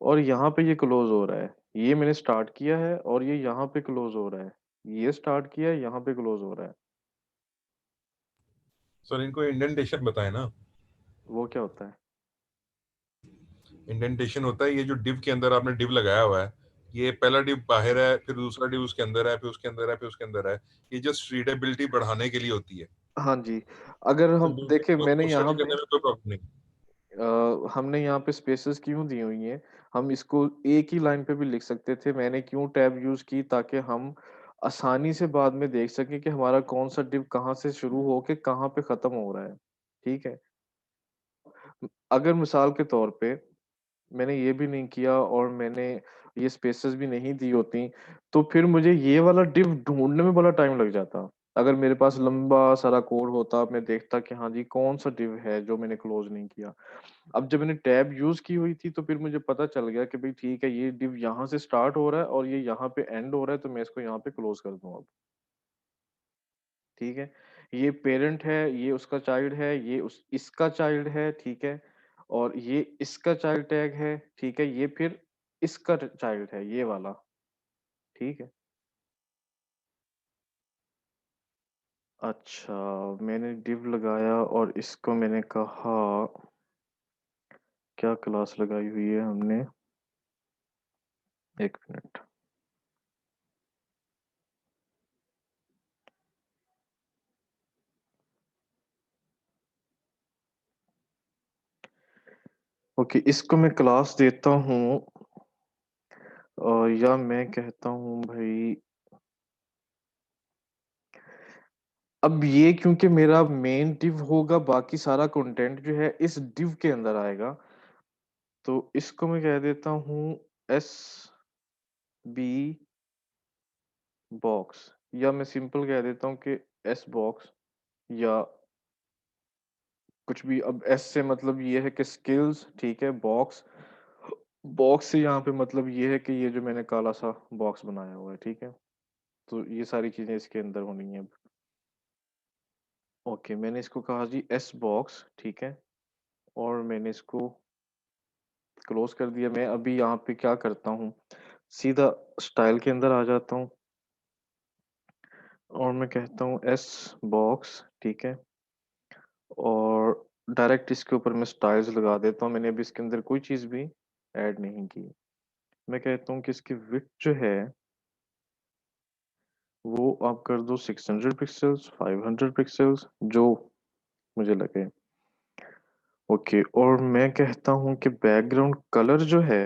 [SPEAKER 1] और यहाँ पे ये क्लोज़ हो रहा है। ये मैंने स्टार्ट किया है और ये यहाँ पे क्लोज़ हो रहा है। ये स्टार्ट किया है, यहाँ पे क्लोज़ हो रहा है।
[SPEAKER 2] सर इनको इंडेंटेशन बताएं ना।
[SPEAKER 1] वो क्या होता है?
[SPEAKER 2] इंडेंटेशन होता है ये जो डिव के अंदर आपने डिव लगाया हुआ है, ये पहला डिव बाहर है, फिर दूसरा डिव उसके अंदर है, फिर उसके अंदर है, फिर उसके अंदर है। ये जस्ट रीडेबिलिटी बढ़ाने के लिए होती है।
[SPEAKER 1] हाँ जी, अगर
[SPEAKER 2] तो
[SPEAKER 1] हम देखिए मैंने
[SPEAKER 2] वो
[SPEAKER 1] यहाँ
[SPEAKER 2] स्टडी
[SPEAKER 1] पे
[SPEAKER 2] करने में कोई प्रॉब्लम नहीं।
[SPEAKER 1] हमने यहाँ पे स्पेसेस क्यों दी हुई हैं? हम इसको एक ही लाइन पे भी लिख सकते थे। मैंने क्यों टैब यूज़ की ताकि हम आसानी से बाद में देख सकें कि हमारा कौन-सा डिव कहाँ से शुरू होके कहाँ पे ख़त्म हो रहा है। ठीक है? अगर मिसाल के तौर पे मैंने ये भी नहीं किया और मैंने ये स्पेसेस भी नहीं दी होती, तो फिर मुझे ये वाला डिव ढूँढने में बड़ा टाइम लग जाता। अगर मेरे पास लंबा सारा कोड होता, मैं देखता कि हाँ जी, कौन-सा डिव है जो मैंने क्लोज़ नहीं किया। अब जब मैंने टैब यूज़ की हुई थी, तो फिर मुझे पता चल गया कि भई ठीक है, ये डिव यहाँ से स्टार्ट हो रहा है और ये यहाँ पे एंड हो रहा है, तो मैं इसको यहाँ पे क्लोज़ कर दूँ अब, ठीक है? ये पेरेंट है, ये उसका चाइल्ड है, ये इसका चाइल्ड है, ठीक है? और ये इसका चाइल्ड टैग है, ठीक है? ये फिर इसका चाइल्ड है ये वाला, ठीक है। अच्छा, मैंने div लगाया और इसको मैंने कहा क्या क्लास लगाई हुई है हमने, एक मिनट। ओके, इसको मैं क्लास देता हूँ या मैं कहता हूँ भाई, अब ये क्योंकि मेरा मेन div होगा, बाकी सारा कंटेंट जो है इस div के अंदर आएगा, तो इसको मैं कह देता हूँ एस बी बॉक्स, या मैं सिंपल कह देता हूँ कि एस बॉक्स, या कुछ भी। अब एस से मतलब ये है कि स्किल्स, ठीक है। बॉक्स, बॉक्स से यहाँ पे मतलब ये है कि ये जो मैंने काला सा बॉक्स बनाया हुआ है, ठीक है। तो ये सारी चीजें इसके अंदर होनी है। ओके, मैंने इसको कहा जी एस बॉक्स, ठीक है, और मैंने इसको क्लोज कर दिया। मैं अभी यहाँ पे क्या करता हूँ, सीधा स्टाइल के अंदर आ जाता हूँ और मैं कहता हूँ एस बॉक्स, ठीक है, और डायरेक्ट इसके ऊपर मैं स्टाइल्स लगा देता हूँ। मैंने अभी इसके अंदर कोई चीज़ भी ऐड नहीं की। मैं कहता हूँ कि इसकी विड्थ जो है वो आप कर दो 600 पिक्सल्स, 500 पिक्सल्स, जो मुझे लगे। ओके, और मैं कहता हूँ कि बैकग्राउंड कलर जो है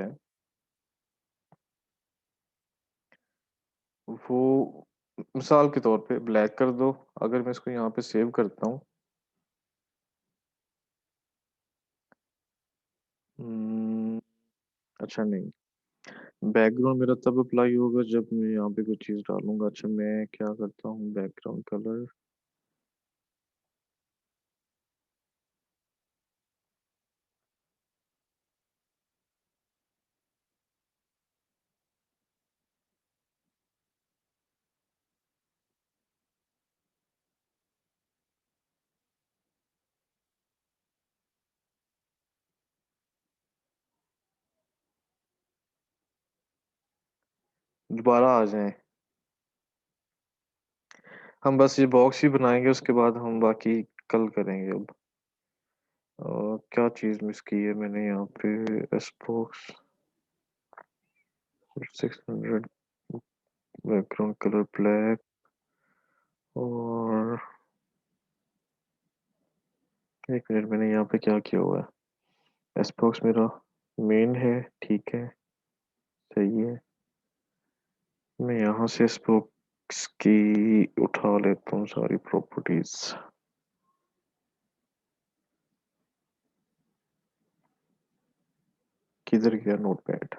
[SPEAKER 1] वो मिसाल के तौर पे ब्लैक कर दो। अगर मैं इसको यहाँ पे सेव करता हूँ, हम्म, अच्छा नहीं, बैकग्राउंड मेरा तब अप्लाई होगा जब मैं यहाँ पे कोई चीज़ डालूंगा। अच्छा, मैं क्या करता हूँ, बैकग्राउंड कलर, दोबारा आ जाए। हम बस ये बॉक्स ही बनाएंगे, उसके बाद हम बाकी कल करेंगे। अब क्या चीज़ मिस की है मैंने यहाँ पे, S box 600, background colour black, और एक मिनट, मैंने यहाँ पे क्या किया हुआ है, एस बॉक्स मेरा मेन है, ठीक है, सही है। मैं यहाँ से एस बॉक्स की उठा लेता हूँ सारी प्रॉपर्टीज। किधर गया नोटपैड।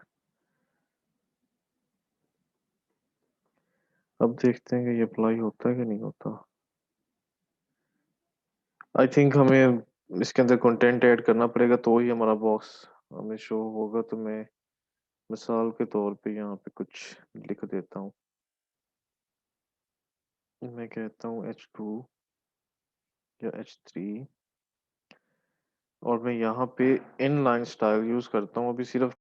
[SPEAKER 1] अब देखते हैं कि ये अप्लाई होता है कि नहीं होता। आई थिंक हमें इसके अंदर कंटेंट ऐड करना पड़ेगा तो ही हमारा बॉक्स हमें शो होगा। तो मैं मिसाल के तौर पे यहाँ पे कुछ लिख देता हूँ। मैं कहता हूँ H2 या H3, और मैं यहाँ पे इनलाइन स्टाइल यूज करता हूँ अभी सिर्फ।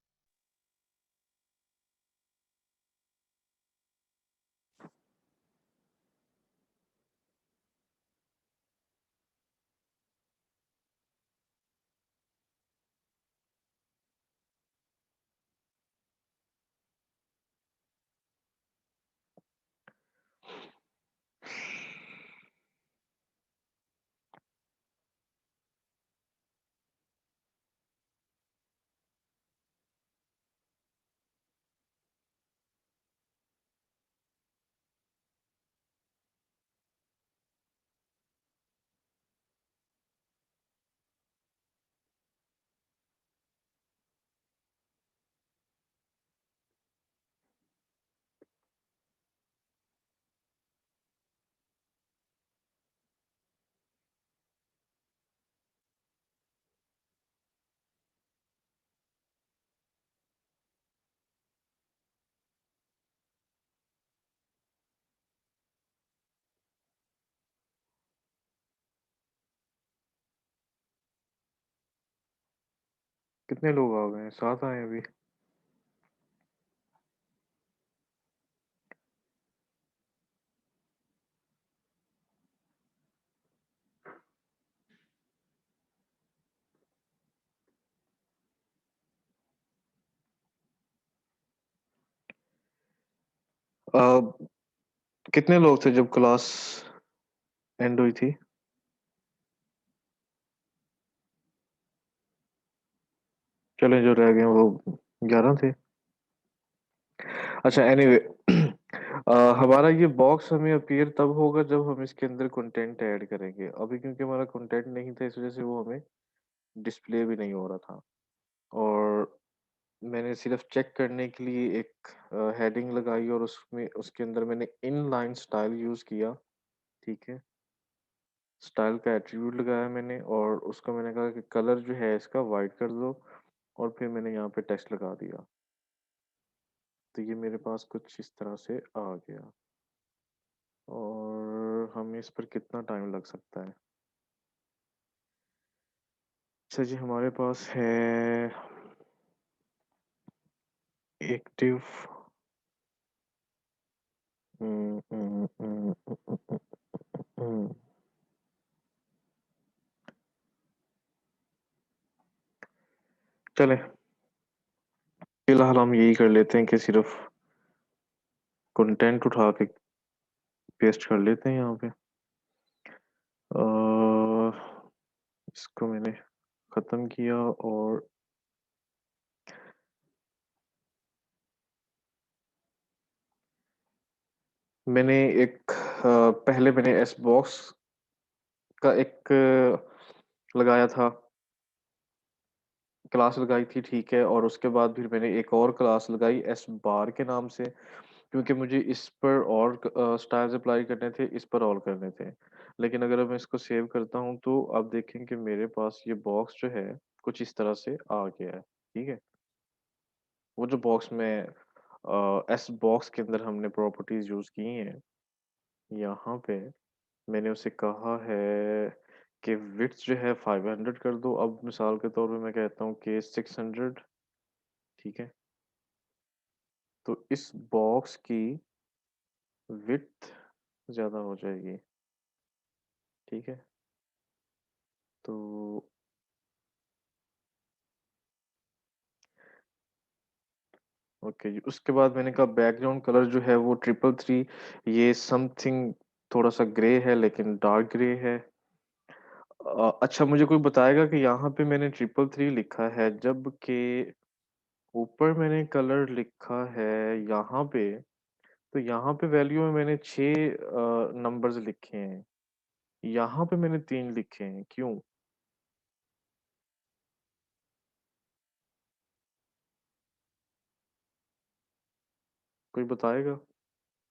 [SPEAKER 1] कितने लोग आ गए हैं, 7 आए अभी। अ, कितने लोग थे जब क्लास एंड हुई थी? चलें जो रह गए वो 11 थे। अच्छा एनीवे हमारा ये बॉक्स हमें अपीयर तब होगा जब हम इसके अंदर कंटेंट ऐड करेंगे। अभी क्योंकि हमारा कंटेंट नहीं था इस वज़ह से वो हमें डिस्प्ले भी नहीं हो रहा था। और मैंने सिर्फ़ चेक करने के लिए एक हेडिंग लगाई और उसमें उसके अंदर मैंने इनलाइन स्टाइल यूज़ किया, ठीक है? स्टाइल का एट्रिब्यूट लगाया मैंने और उसको मैंने कहा कि कलर जो है इसका व्हाइट कर दो और फिर मैंने यहाँ पे टेक्स्ट लगा दिया। तो ये मेरे पास कुछ इस तरह से आ गया और हमें इस पर कितना टाइम लग सकता है? अच्छा जी, हमारे पास है एक div हुँ, हुँ, हुँ, हुँ, हुँ, हुँ, हुँ। चलें, फिलहाल हम यही कर लेते हैं कि सिर्फ़ कंटेंट उठा के पेस्ट कर लेते हैं यहाँ पे। अ, इसको मैंने ख़त्म किया और मैंने पहले मैंने एस बॉक्स का एक लगाया था, क्लास लगाई थी, ठीक है, और उसके बाद फिर मैंने एक और क्लास लगाई एस बार के नाम से क्योंकि मुझे इस पर और स्टाइल्स अप्लाई करने थे, इस पर और करने थे। लेकिन अगर मैं इसको सेव करता हूँ तो आप देखें कि मेरे पास ये बॉक्स जो है कुछ इस तरह से आ गया है, ठीक है? वो जो बॉक्स में एस बॉक्स के अंदर हमने प्रॉपर्टीज़ यूज़ की हैं, यहाँ पे मैंने उसे कहा है कि विड्थ जो है 500 कर दो। अब मिसाल के तौर पे मैं कहता हूँ कि 600, ठीक है? तो इस बॉक्स की विड्थ ज़्यादा हो जाएगी, ठीक है? तो ओके जी, उसके बाद मैंने कहा बैकग्राउंड कलर जो है वो 333 ये समथिंग थोड़ा-सा ग्रे है लेकिन डार्क ग्रे है। अच्छा मुझे कोई बताएगा कि यहाँ पे मैंने 333 लिखा है जबकि ऊपर मैंने कलर लिखा है यहाँ पे, तो यहाँ पे वैल्यू में मैंने 6 नंबर्स लिखे हैं। यहाँ पे मैंने 3 लिखे हैं, क्यों? कोई बताएगा?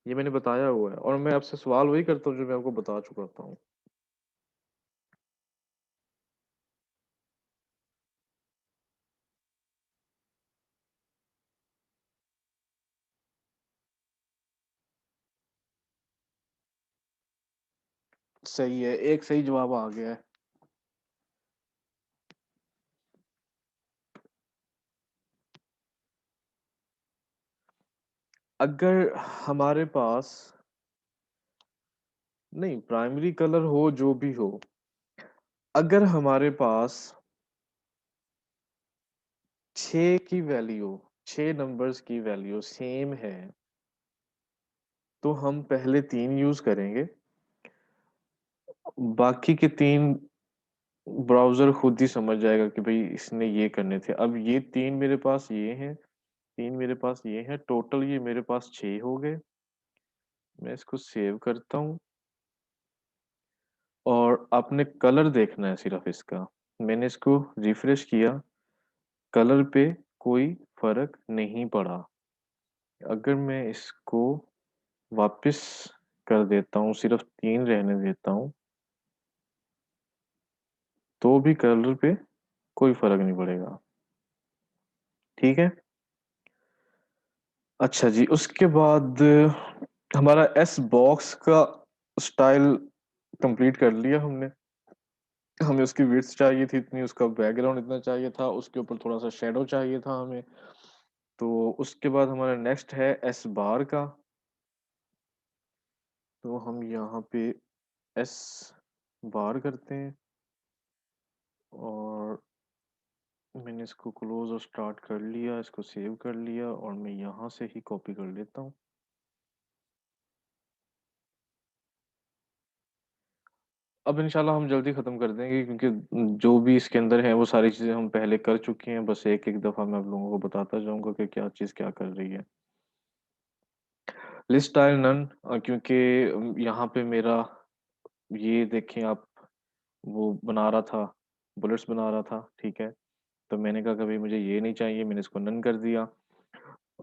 [SPEAKER 1] ये मैंने बताया हुआ है और मैं आपसे सवाल वही करता हूँ जो मैं आपको बता चुका होता हूँ। सही है, एक सही जवाब आ गया है। अगर हमारे पास नहीं प्राइमरी कलर हो जो भी हो, अगर हमारे पास 6 की वैल्यू 6 नंबर्स की वैल्यू सेम है, तो हम पहले 3 यूज़ करेंगे, बाकी के 3 ब्राउज़र खुद ही समझ जाएगा कि भई इसने ये करने थे। अब ये 3 मेरे पास ये हैं, 3 मेरे पास ये हैं, टोटल ये मेरे पास 6 हो गए। मैं इसको सेव करता हूँ और आपने कलर देखना है सिर्फ़ इसका। मैंने इसको रिफ्रेश किया, कलर पे कोई फ़र्क नहीं पड़ा। अगर मैं इसको वापस कर देता हूँ, सिर्फ़ 3 रहने देता हूँ, तो भी कलर पे कोई फ़र्क नहीं पड़ेगा। ठीक है? अच्छा जी, उसके बाद हमारा एस बॉक्स का स्टाइल कंप्लीट कर लिया हमने। हमें उसकी विड्थ चाहिए थी इतनी, उसका बैकग्राउंड इतना चाहिए था, उसके ऊपर थोड़ा-सा शैडो चाहिए था हमें। तो उसके बाद हमारा नेक्स्ट है एस बार का। तो हम यहाँ पे एस बार करते हैं और मैंने इसको क्लोज़ और स्टार्ट कर लिया, इसको सेव कर लिया और मैं यहाँ से ही कॉपी कर लेता हूँ। अब इंशाल्लाह हम जल्दी ख़त्म कर देंगे क्योंकि जो भी इसके अंदर है वो सारी चीज़ें हम पहले कर चुके हैं। बस एक-एक दफ़ा मैं आप लोगों को बताता जाऊँगा कि क्या चीज़ क्या कर रही है। लिस्ट स्टाइल नन क्योंकि यहाँ पे मेरा ये देखें आप वो बना रहा था, बुलेट्स बना रहा था, ठीक है? तो मैंने कहा कभी मुझे ये नहीं चाहिए, मैंने इसको नन कर दिया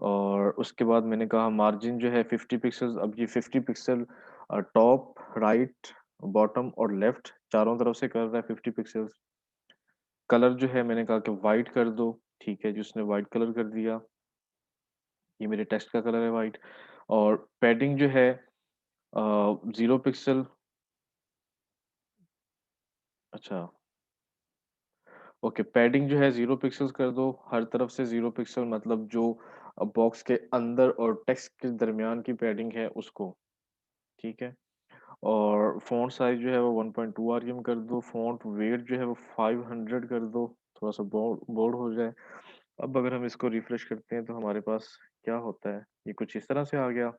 [SPEAKER 1] और उसके बाद मैंने कहा मार्जिन जो है 50 पिक्सेल्स, अब ये 50 पिक्सल टॉप, राइट, बॉटम और लेफ्ट चारों तरफ से कर रहा है 50 पिक्सेल्स। कलर जो है मैंने कहा कि व्हाइट कर दो, ठीक है जी, उसने व्हाइट कलर कर दिया। ये मेरे टेक्स्ट का कलर है व्हाइट और पैडिंग जो है 0 पिक्सल अच्छा, ओके पैडिंग जो है 0 पिक्सेल्स कर दो, हर तरफ से 0 पिक्सल मतलब जो बॉक्स के अंदर और टेक्स्ट के दरमियान की पैडिंग है उसको, ठीक है? और फ़ॉन्ट साइज़ जो है वो 1.2 आरपीएम कर दो, फ़ॉन्ट वेट जो है वो 500 कर दो, थोड़ा-सा बोल्ड हो जाए। अब अगर हम इसको रिफ्रेश करते हैं तो हमारे पास क्या होता है? ये कुछ इस तरह से आ गया।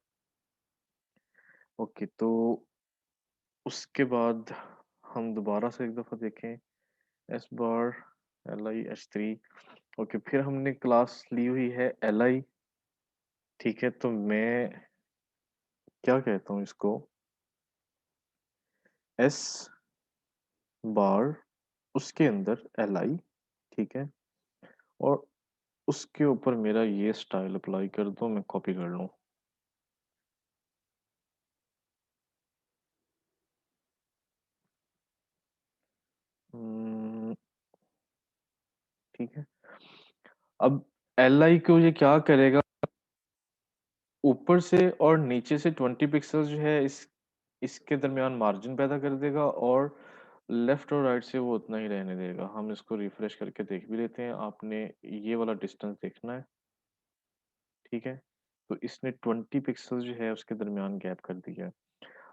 [SPEAKER 1] ओके, तो उसके बाद हम दोबारा से एक दफ़ा देखें एस बार एल-आई एच3 ओके, फिर हमने क्लास ली हुई है एल-आई ठीक है, तो मैं क्या कहता हूँ इसको एस बार उसके अंदर एल-आई ठीक है? और उसके ऊपर मेरा ये स्टाइल अप्लाई कर दो, मैं कॉपी कर लूँ। हुँ, ठीक है। अब एल-आई को ये क्या करेगा, ऊपर से और नीचे से 20 पिक्सेल्स जो है इसके दरमियान मार्जिन पैदा कर देगा और लेफ्ट और राइट से वो उतना ही रहने देगा। हम इसको रिफ्रेश करके देख भी लेते हैं। आपने ये वाला डिस्टेंस देखना है, ठीक है? तो इसने 20 पिक्सेल्स जो है उसके दरमियान गैप कर दिया है।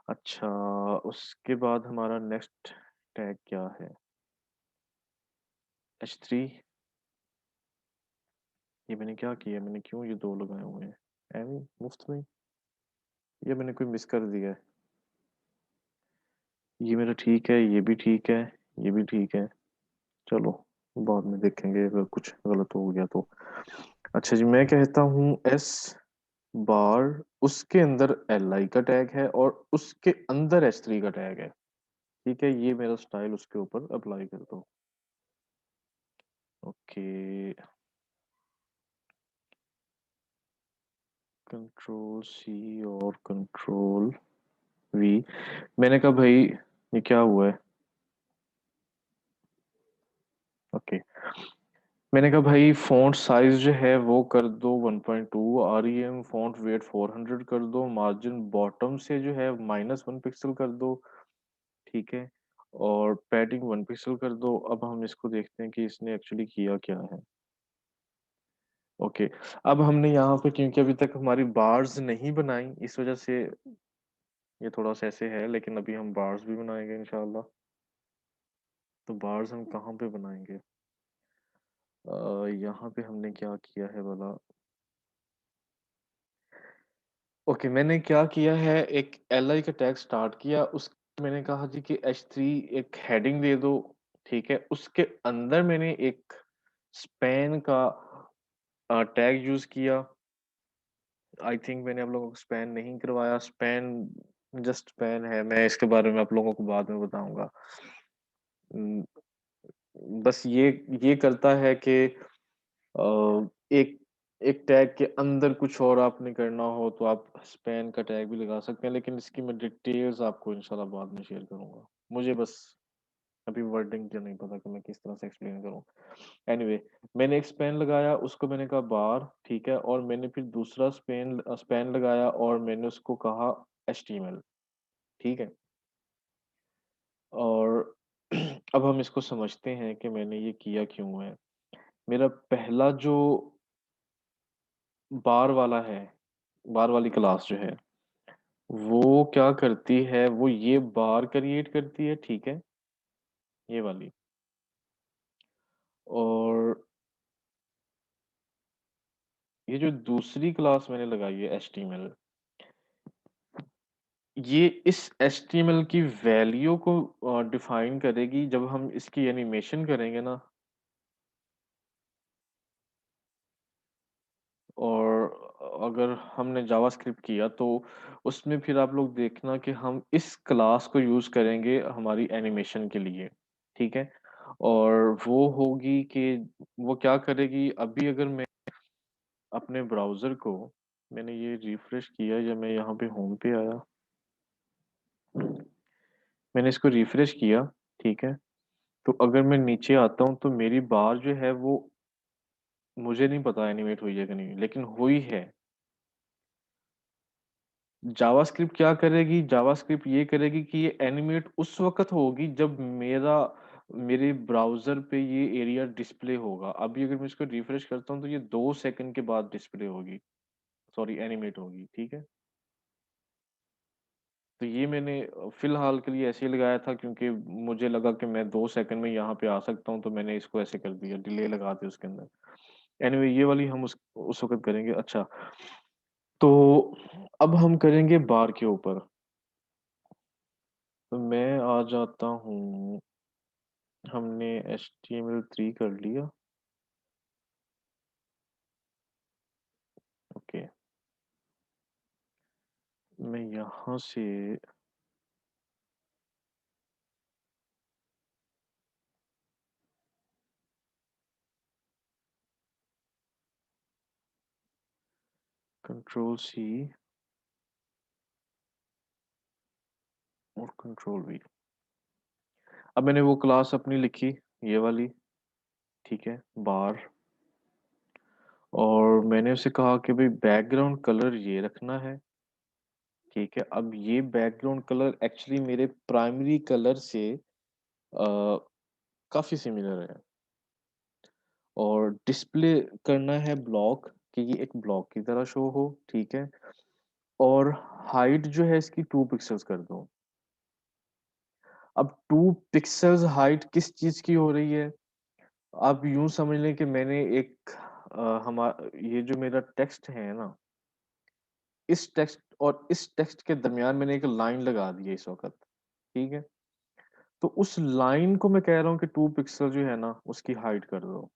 [SPEAKER 1] अच्छा, उसके बाद हमारा नेक्स्ट टैग क्या है? H3 ये मैंने क्या किया? मैंने क्यों ये 2 लगाए हुए हैं? ऐवें ही मुफ्त में? या मैंने कोई मिस कर दिया है? ये मेरा ठीक है, ये भी ठीक है, ये भी ठीक है। चलो, बाद में देखेंगे अगर कुछ गलत हो गया तो। अच्छा जी, मैं कहता हूँ एस बार उसके अंदर एल-आई का टैग है और उसके अंदर एच3 का टैग है। ठीक है, ये मेरा स्टाइल उसके ऊपर अप्लाई कर दो। ओके, कंट्रोल सी और कंट्रोल वी। मैंने कहा भाई ये क्या हुआ है? ओके, मैंने कहा भाई फ़ॉन्ट साइज़ जो है वो कर दो 1.2 आरईएम, फ़ॉन्ट वेट 400 कर दो, मार्जिन बॉटम से जो है -1 पिक्सल कर दो, ठीक है? और पैडिंग 1 पिक्सल कर दो। अब हम इसको देखते हैं कि इसने एक्चुअली किया क्या है। ओके, अब हमने यहाँ पे क्योंकि अभी तक हमारी बार्स नहीं बनाई, इस वज़ह से ये थोड़ा-सा ऐसे है, लेकिन अभी हम बार्स भी बनाएँगे इंशाअल्लाह। तो बार्स हम कहाँ पे बनाएँगे? यहाँ पे हमने क्या किया है भला? ओके, मैंने क्या किया है एक एल-आई का टैग स्टार्ट किया, उस मैंने कहा जी कि एच3 एक हेडिंग दे दो, ठीक है? उसके अंदर मैंने एक स्पैन का टैग यूज़ किया। आई थिंक मैंने आप लोगों को स्पैन नहीं करवाया, स्पैन जस्ट स्पैन है, मैं इसके बारे में आप लोगों को बाद में बताऊँगा। उम, बस ये करता है कि एक एक टैग के अंदर कुछ और आपने करना हो तो आप स्पैन का टैग भी लगा सकते हैं, लेकिन इसकी मैं डिटेल्स आपको इंशाल्लाह बाद में शेयर करूँगा। मुझे बस अभी वर्डिंग का नहीं पता कि मैं किस तरह से एक्सप्लेन करूँ। एनीवे मैंने एक स्पैन लगाया, उसको मैंने कहा बार, ठीक है? और मैंने फिर दूसरा स्पैन लगाया और मैंने उसको कहा एचटीएमएल, ठीक है? और अब हम इसको समझते हैं कि मैंने ये किया क्यों है। मेरा पहला जो बार वाला है, बार वाली क्लास जो है, वो क्या करती है, वो ये बार क्रिएट करती है, ठीक है? ये वाली और ये जो दूसरी क्लास मैंने लगाई है एचटीएमएल, ये इस एचटीएमएल की वैल्यू को डिफाइन करेगी जब हम इसकी एनिमेशन करेंगे ना। और अगर हमने जावास्क्रिप्ट किया तो उसमें फिर आप लोग देखना कि हम इस क्लास को यूज़ करेंगे हमारी एनिमेशन के लिए, ठीक है? और वो होगी कि वो क्या करेगी, अभी अगर मैं अपने ब्राउज़र को मैंने ये रिफ्रेश किया या मैं यहाँ पे होम पे आया, मैंने इसको रिफ्रेश किया, ठीक है? तो अगर मैं नीचे आता हूँ तो मेरी बार जो है वो मुझे नहीं पता एनिमेट हुई है कि नहीं, लेकिन हुई है। जावास्क्रिप्ट क्या करेगी? जावास्क्रिप्ट ये करेगी कि ये एनिमेट उस वक़्त होगी जब मेरे ब्राउज़र पे ये एरिया डिस्प्ले होगा। अभी अगर मैं इसको रिफ्रेश करता हूँ तो ये 2 सेकंड के बाद डिस्प्ले होगी, सॉरी एनिमेट होगी, ठीक है? तो ये मैंने फ़िलहाल के लिए ऐसे ही लगाया था क्योंकि मुझे लगा कि मैं 2 सेकंड में यहाँ पे आ सकता हूँ, तो मैंने इसको ऐसे कर दिया, डिले लगा दी उसके अंदर। एनीवे ये वाली हम उस वक़्त करेंगे। अच्छा, तो अब हम करेंगे बार के ऊपर। तो मैं आ जाता हूँ, हमने HTML3 कर लिया, ओके। मैं यहाँ से कंट्रोल सी और कंट्रोल वी। अब मैंने वो क्लास अपनी लिखी, ये वाली, ठीक है, बार। और मैंने उसे कहा कि भाई बैकग्राउंड कलर ये रखना है, ठीक है। अब ये बैकग्राउंड कलर एक्चुअली मेरे प्राइमरी कलर से काफ़ी सिमिलर है। और डिस्प्ले करना है ब्लॉक, कि ये एक ब्लॉक की तरह शो हो, ठीक है। और हाइट जो है इसकी 2 पिक्सेल्स कर दो। अब 2 पिक्सेल्स हाइट किस चीज़ की हो रही है? आप यूँ समझ लें कि मैंने एक ये जो मेरा टेक्स्ट है ना, इस टेक्स्ट और इस टेक्स्ट के दरमियान मैंने एक लाइन लगा दी है इस वक़्त, ठीक है? तो उस लाइन को मैं कह रहा हूँ कि 2 पिक्सल जो है ना, उसकी हाइट कर दो,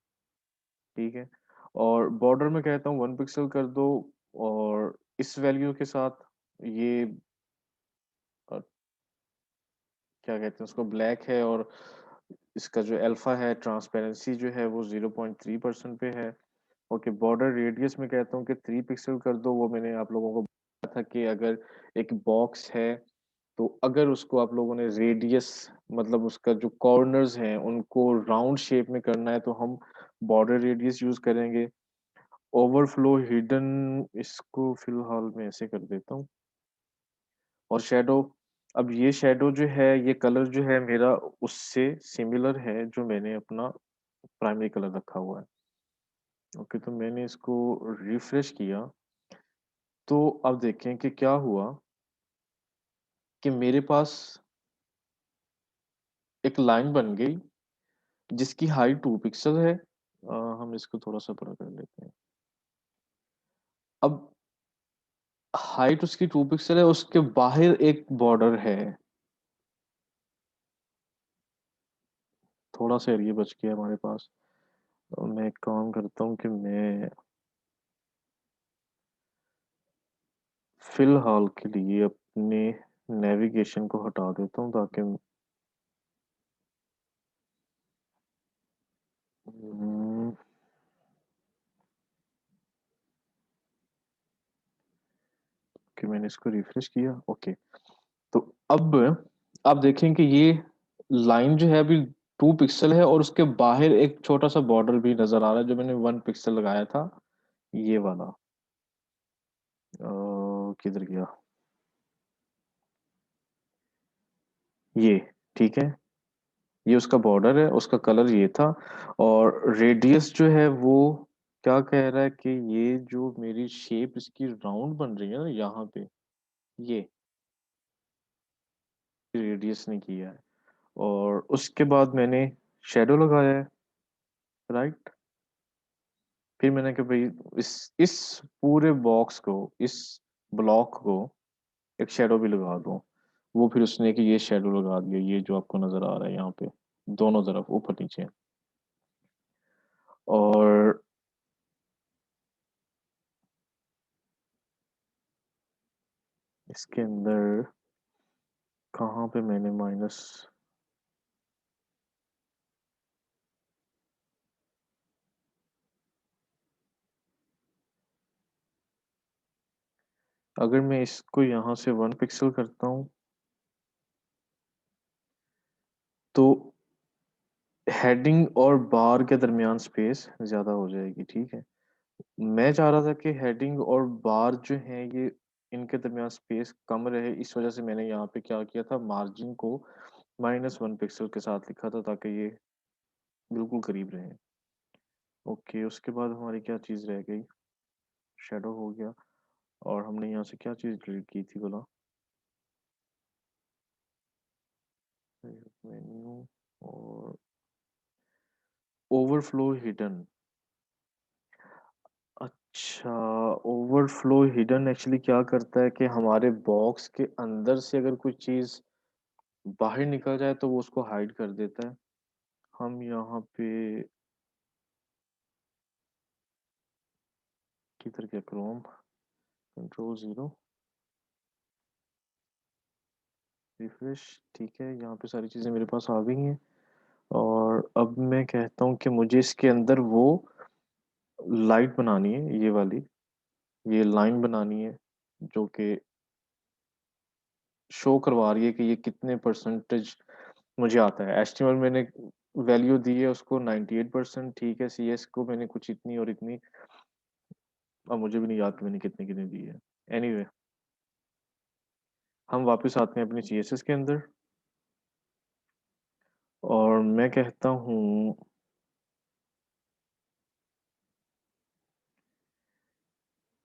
[SPEAKER 1] ठीक है? और बॉर्डर में कहता हूँ 1 पिक्सल कर दो। और इस वैल्यू के साथ ये अ, क्या कहते हैं उसको, ब्लैक है। और इसका जो अल्फा है, ट्रांसपेरेंसी जो है वो 0.3% पे है। ओके, बॉर्डर रेडियस में कहता हूँ कि 3 पिक्सल कर दो। वो मैंने आप लोगों को बताया था कि अगर एक बॉक्स है, तो अगर उसको आप लोगों ने रेडियस, मतलब उसका जो कॉर्नर्स हैं उनको राउंड शेप में करना है, तो हम बॉर्डर रेडियस यूज़ करेंगे। ओवरफ्लो हिडन, इसको फ़िलहाल मैं ऐसे कर देता हूँ। और शैडो, अब ये शैडो जो है, ये कलर जो है मेरा उससे सिमिलर है जो मैंने अपना प्राइमरी कलर रखा हुआ है। ओके, तो मैंने इसको रिफ्रेश किया, तो अब देखें कि क्या हुआ कि मेरे पास एक लाइन बन गई जिसकी हाइट 2 पिक्सल है। हम इसको थोड़ा-सा बड़ा कर लेते हैं। अब हाइट उसकी 2 पिक्सल है, उसके बाहर एक बॉर्डर है। थोड़ा-सा एरिया बच गया हमारे पास। तो मैं एक काम करता हूँ कि मैं फ़िलहाल के लिए अपने नेविगेशन को हटा देता हूँ ताकि उम, कि मैंने इसको रिफ्रेश किया, ओके। तो अब आप देखें कि ये लाइन जो है अभी 2 पिक्सल है और उसके बाहर एक छोटा-सा बॉर्डर भी नज़र आ रहा है जो मैंने 1 पिक्सल लगाया था, ये वाला। किधर गया? ये, ठीक है? ये उसका बॉर्डर है, उसका कलर ये था। और रेडियस जो है वो क्या कह रहा है कि ये जो मेरी शेप इसकी राउंड बन रही है ना यहाँ पे, ये रेडियस ने किया है। और उसके बाद मैंने शैडो लगाया है, राइट? फिर मैंने कहा भाई इस पूरे बॉक्स को, इस ब्लॉक को एक शेडो भी लगा दूँ। वो फिर उसने कि ये शेडो लगा दिया, ये जो आपको नज़र आ रहा है यहाँ पे, दोनों तरफ ऊपर-नीचे। और इसके अंदर कहाँ पे मैंने माइनस अगर मैं इसको यहाँ से 1 पिक्सल करता हूँ, तो हेडिंग और बार के दरमियान स्पेस ज़्यादा हो जाएगी, ठीक है? मैं चाह रहा था कि हेडिंग और बार जो हैं ये इनके दरमियान स्पेस कम रहे, इस वज़ह से मैंने यहाँ पे क्या किया था, मार्जिन को -1 पिक्सल के साथ लिखा था ताकि ये बिल्कुल करीब रहें। ओके, उसके बाद हमारी क्या चीज़ रह गई? शैडो हो गया और हमने यहाँ से क्या चीज़ डिलीट की थी भला? मेन्यू और ओवरफ्लो हिडन। अच्छा, ओवरफ्लो हिडन एक्चुअली क्या करता है कि हमारे बॉक्स के अंदर से अगर कोई चीज़ बाहर निकल जाए तो वो उसको हाइड कर देता है। हम यहाँ पे किधर गया क्रोम? कंट्रोल ज़ीरो, रिफ्रेश, ठीक है, यहाँ पे सारी चीज़ें मेरे पास आ गई हैं और अब मैं कहता हूँ कि मुझे इसके अंदर वो लाइट बनानी है, ये वाली, ये लाइन बनानी है, जो कि शो करवा रही है कि ये कितने परसेंटेज मुझे आता है। एचटीएमएल मैंने वैल्यू दी है उसको 98%, ठीक है, सीएस को मैंने कुछ इतनी और इतनी, अब मुझे भी नहीं याद कि मैंने कितनी-कितनी दी है। एनीवे हम वापस आते हैं अपने सीएसएस के अंदर और मैं कहता हूँ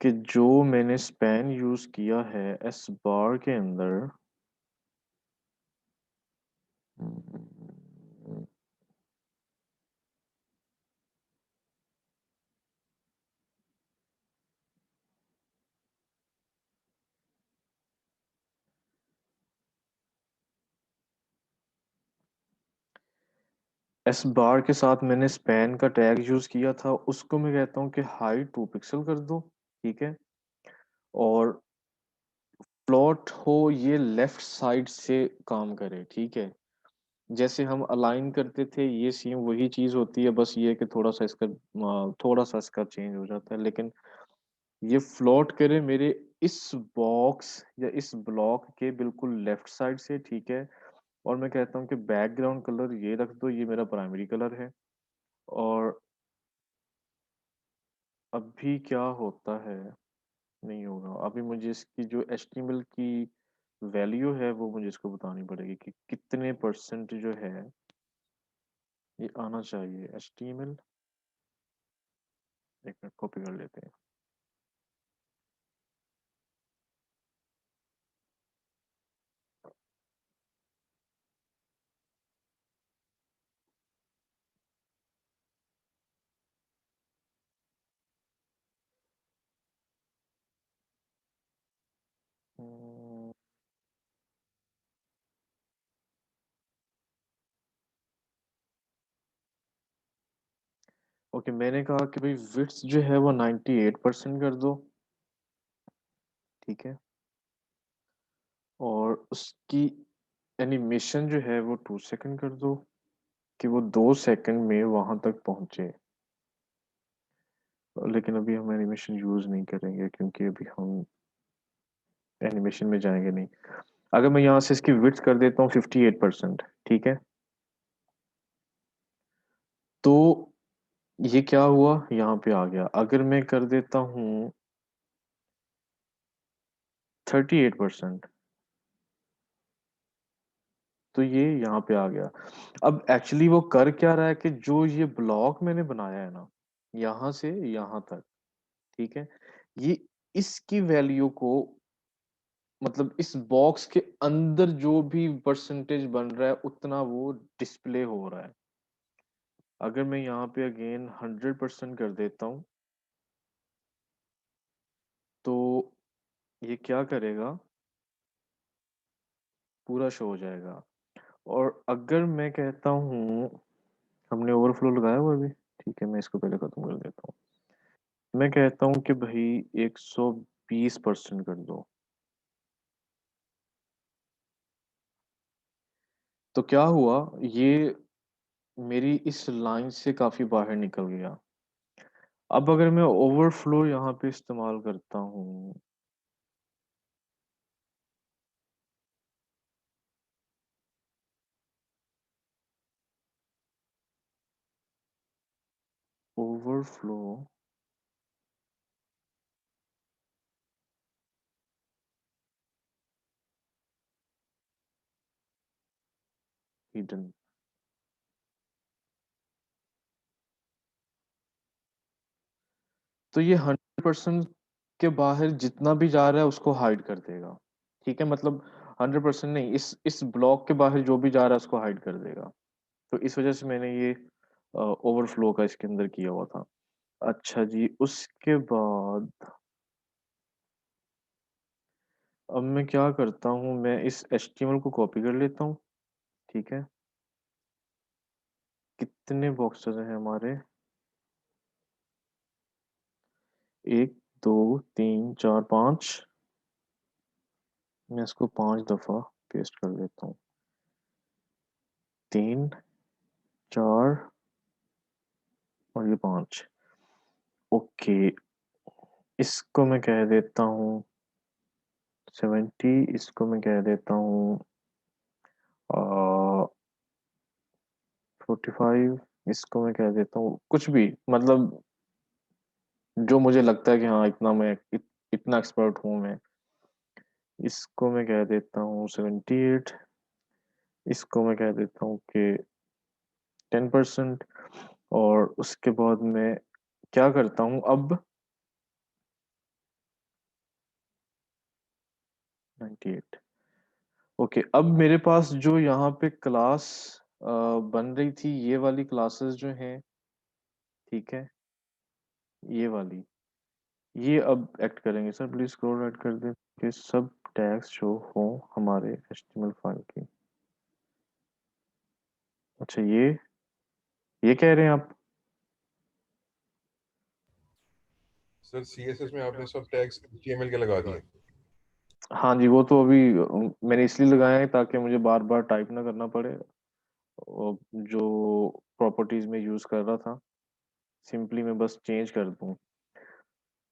[SPEAKER 1] कि जो मैंने स्पैन यूज़ किया है एस बार के अंदर, एस बार के साथ मैंने स्पैन का टैग यूज़ किया था, उसको मैं कहता हूँ कि हाइट 2 पिक्सल कर दो, ठीक है? और प्लॉट हो ये लेफ्ट साइड से काम करे, ठीक है? जैसे हम अलाइन करते थे ये सेम वही चीज़ होती है, बस ये है कि थोड़ा-सा इसका चेंज हो जाता है, लेकिन ये फ्लोट करे मेरे इस बॉक्स या इस ब्लॉक के बिल्कुल लेफ्ट साइड से, ठीक है? और मैं कहता हूँ कि बैकग्राउंड कलर ये रख दो, ये मेरा प्राइमरी कलर है और अभी क्या होता है, नहीं होगा। अभी मुझे इसकी जो एचटीएमएल की वैल्यू है वो मुझे इसको बतानी पड़ेगी कि कितने परसेंट जो है ये आना चाहिए। एचटीएमएल, एक मिनट कॉपी कर लेते हैं। हम्म, ओके, मैंने कहा कि भाई विड्थ जो है वो 98% कर दो, ठीक है? और उसकी एनिमेशन जो है वो 2 सेकंड कर दो कि वो 2 सेकंड में वहां तक पहुंचे। लेकिन अभी हम एनिमेशन यूज नहीं करेंगे क्योंकि अभी हम एनिमेशन में जाएंगे नहीं। अगर मैं यहाँ से इसकी विड्थ कर देता हूँ 58%, ठीक है, तो ये क्या हुआ, यहाँ पे आ गया। अगर मैं कर देता हूँ 38%, तो ये यहाँ पे आ गया। अब एक्चुअली वो कर क्या रहा है कि जो ये ब्लॉक मैंने बनाया है ना, यहाँ से यहाँ तक, ठीक है, ये इसकी वैल्यू को, मतलब इस बॉक्स के अंदर जो भी परसेंटेज बन रहा है उतना वो डिस्प्ले हो रहा है। अगर मैं यहाँ पे अगेन 100% कर देता हूँ, तो ये क्या करेगा, पूरा शो हो जाएगा। और अगर मैं कहता हूँ हमने ओवरफ्लो लगाया हुआ अभी, ठीक है मैं इसको पहले खत्म कर देता हूँ। मैं कहता हूँ कि भाई 120% कर दो। तो क्या हुआ, ये मेरी इस लाइन से काफी बाहर निकल गया। अब अगर मैं ओवरफ्लो यहाँ पे इस्तेमाल करता हूँ, ओवरफ्लो हिडन, तो ये 100% के बाहर जितना भी जा रहा है उसको हाइड कर देगा। ठीक है, मतलब 100% नहीं, इस ब्लॉक के बाहर जो भी जा रहा है उसको हाइड कर देगा। तो इस वजह से मैंने ये ओवरफ्लो का इसके अंदर किया हुआ था। अच्छा जी, उसके बाद अब मैं क्या करता हूँ, मैं इस HTML को कॉपी कर लेता हूँ। ठीक है, कितने बॉक्सेस हैं हमारे, 1 2 3 4 5, मैं इसको 5 दफा पेस्ट कर देता हूँ। 3 4 और ये 5। ओके, इसको मैं कह देता हूँ 70, इसको मैं कह देता हूँ 45, इसको मैं कह देता हूँ कुछ भी, मतलब जो मुझे लगता है कि हाँ इतना इतना एक्सपर्ट हूँ मैं। इसको मैं कह देता हूँ 78, इसको मैं कह देता हूँ कि 10%। और उसके बाद मैं क्या करता हूँ अब, 98। ओके, अब मेरे पास जो यहाँ पे क्लास बन रही थी, ये वाली क्लासेस जो हैं, ठीक है, ये वाली, ये अब एक्ट करेंगे। सर प्लीज स्क्रॉल राइट कर दें कि सब टैग्स जो हो हमारे HTML फाइल की। अच्छा, ये कह रहे हैं आप?
[SPEAKER 2] सर CSS में आपने सब टैग्स HTML के लगा दिए।
[SPEAKER 1] हाँ जी, वो तो अभी मैंने इसलिए लगाया है ताकि मुझे बार बार टाइप ना करना पड़े। और जो प्रॉपर्टीज में यूज कर रहा था, सिंपली मैं बस चेंज कर दूं।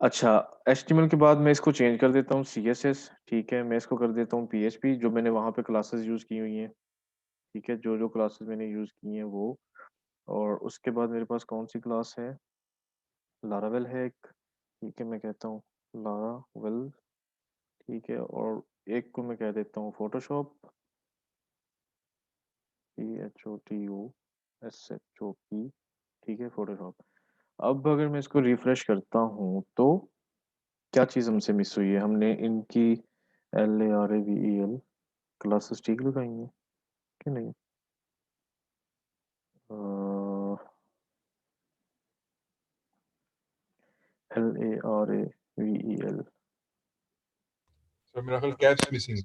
[SPEAKER 1] अच्छा, HTML के बाद मैं इसको चेंज कर देता हूँ CSS। ठीक है, मैं इसको कर देता हूँ PHP, जो मैंने वहाँ पे क्लासेस यूज की हुई हैं। ठीक है, जो जो क्लासेस मैंने यूज की हैं वो। और उसके बाद मेरे पास कौन सी क्लास है, लारावेल है एक। ठीक है, मैं कहता हूँ लारावेल। ठीक है, और एक को मैं कह देता हूँ फोटोशॉप, PHOTOSHOP। ठीक है, फोटोशॉप। अब अगर मैं इसको रिफ्रेश करता हूँ तो क्या चीज़ हमसे मिस हुई है, हमने इनकी LARAVEL क्लासेस ठीक लगाई हैं कि नहीं? LARAVEL,
[SPEAKER 2] सर मेरा ख्याल कैप्स मिसिंग।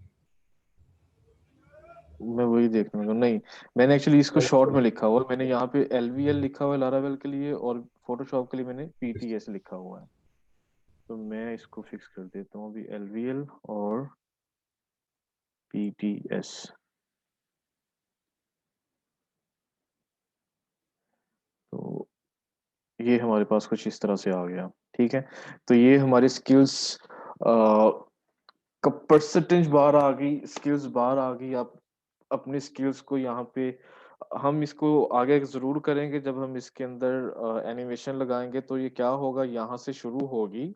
[SPEAKER 1] मैं वही देखने लगा, नहीं मैंने एक्चुअली इसको शॉर्ट में लिखा हुआ है। मैंने यहाँ पे LVL लिखा हुआ है लारावेल के लिए, और फोटोशॉप के लिए मैंने PTS लिखा हुआ है। तो मैं इसको फिक्स कर देता हूँ अभी, LVL और PTS। तो ये हमारे पास कुछ इस तरह से आ गया। ठीक है, तो ये हमारी स्किल्स का परसेंटेज बाहर आ गई, स्किल्स बाहर आ गई। आप अपनी स्किल्स को यहाँ पे, हम इसको आगे जरूर करेंगे जब हम इसके अंदर एनिमेशन लगाएंगे। तो ये क्या होगा, यहाँ से शुरू होगी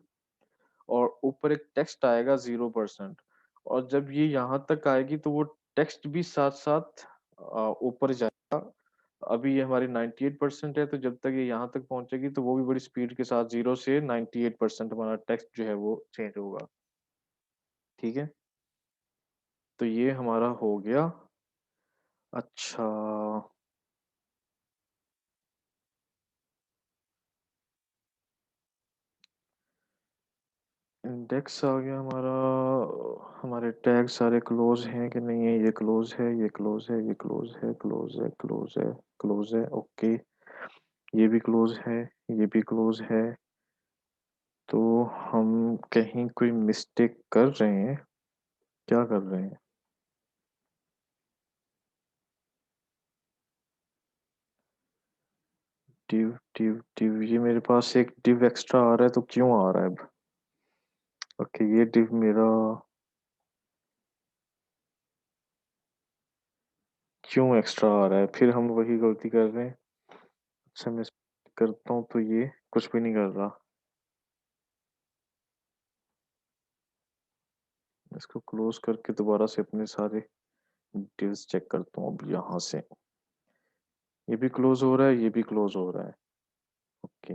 [SPEAKER 1] और ऊपर एक टेक्स्ट आएगा 0%। और जब ये यहाँ तक आएगी तो वो टेक्स्ट भी साथ साथ ऊपर जाएगा। अभी ये हमारी 98% है, तो जब तक ये यहाँ तक पहुंचेगी तो वो भी बड़ी स्पीड के साथ 0 से 98% हमारा टेक्स्ट जो है वो चेंज होगा। ठीक है, तो ये हमारा हो गया। अच्छा, इंडेक्स आ गया हमारा। हमारे टैग सारे क्लोज हैं कि नहीं है? ये क्लोज है, ये क्लोज है, ये क्लोज है, क्लोज है, क्लोज है, क्लोज है। ओके, ये भी क्लोज है, ये भी क्लोज है। तो हम कहीं कोई मिस्टेक कर रहे हैं? क्या कर रहे हैं? डिव डिव डिव, ये मेरे पास एक डिव एक्स्ट्रा आ रहा है, तो क्यों आ रहा है अब? ओके, ये डिव मेरा क्यों एक्स्ट्रा आ रहा है? फिर हम वही गलती कर रहे हैं। अच्छा, मैं करता हूँ तो ये कुछ भी नहीं कर रहा। इसको क्लोज करके दोबारा से अपने सारे डिव्स चेक करता हूँ अब यहाँ से। ये भी क्लोज हो रहा है, ये भी क्लोज हो रहा है। ओके,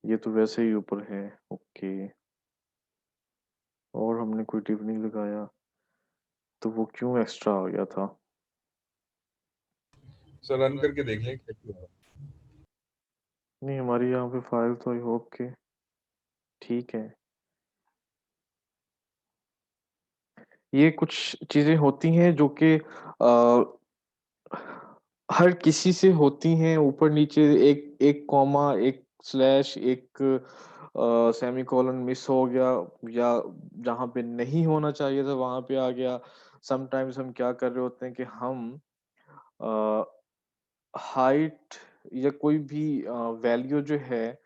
[SPEAKER 1] ये तो वैसे ही ऊपर है। ओके, और हमने कोई डिव नहीं लगाया, तो वो क्यों एक्स्ट्रा आ गया था?
[SPEAKER 2] सर रन करके देख लें क्या क्यों हो रहा
[SPEAKER 1] नहीं, हमारी यहाँ पे फाइल तो आई होप के ठीक है। ये कुछ चीजें होती हैं जो कि हर किसी से होती हैं। ऊपर नीचे एक एक कॉमा, एक स्लैश, एक सेमीकोलन मिस हो गया, या जहाँ पे नहीं होना चाहिए था वहां पे आ गया। समटाइम्स हम क्या कर रहे होते हैं कि हम हाइट या कोई भी वैल्यू जो है,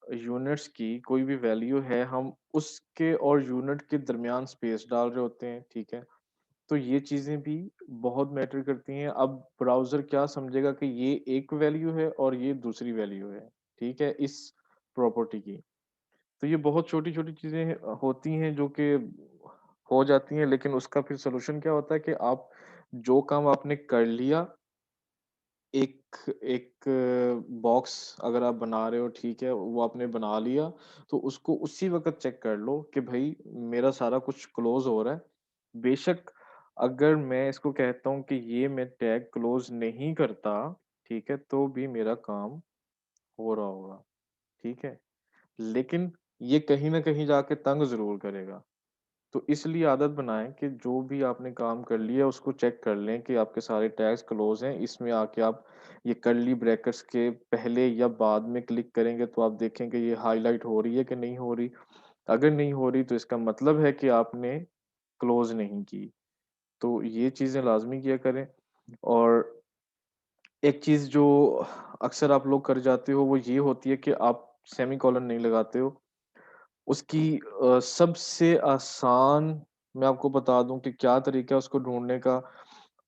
[SPEAKER 1] यूनिट्स की कोई भी वैल्यू है, हम उसके और यूनिट के दरमियान स्पेस डाल रहे होते हैं। ठीक है, तो ये चीजें भी बहुत मैटर करती हैं। अब ब्राउजर क्या समझेगा कि ये एक वैल्यू है और ये दूसरी वैल्यू है, ठीक है, इस प्रॉपर्टी की। तो ये बहुत छोटी छोटी चीजें होती हैं जो कि हो जाती हैं, लेकिन उसका फिर सोल्यूशन क्या होता है कि आप जो काम आपने कर लिया, एक एक बॉक्स अगर आप बना रहे हो, ठीक है, वो आपने बना लिया, तो उसको उसी वक़्त चेक कर लो कि भई मेरा सारा कुछ क्लोज़ हो रहा है। बेशक अगर मैं इसको कहता हूँ कि ये मैं टैग क्लोज़ नहीं करता, ठीक है, तो भी मेरा काम हो रहा होगा, ठीक है? लेकिन ये कहीं न कहीं जाके तंग ज़रूर करेगा। तो इसलिए आदत बनाएँ कि जो भी आपने काम कर लिया उसको चेक कर लें कि आपके सारे टैग्स क्लोज़ हैं। इसमें आके आप ये कर्ली ब्रैकेट्स के पहले या बाद में क्लिक करेंगे तो आप देखेंगे ये हाइलाइट हो रही है कि नहीं हो रही। अगर नहीं हो रही तो इसका मतलब है कि आपने क्लोज़ नहीं की। तो ये चीज़ें लाज़मी किया करें। और एक चीज़ जो अक्सर आप लोग कर जाते हो वो ये होती है कि आप सेमीकोलन नहीं लगाते हो। उसकी सबसे आसान मैं आपको बता दूँ कि क्या तरीका है उसको ढूँढने का।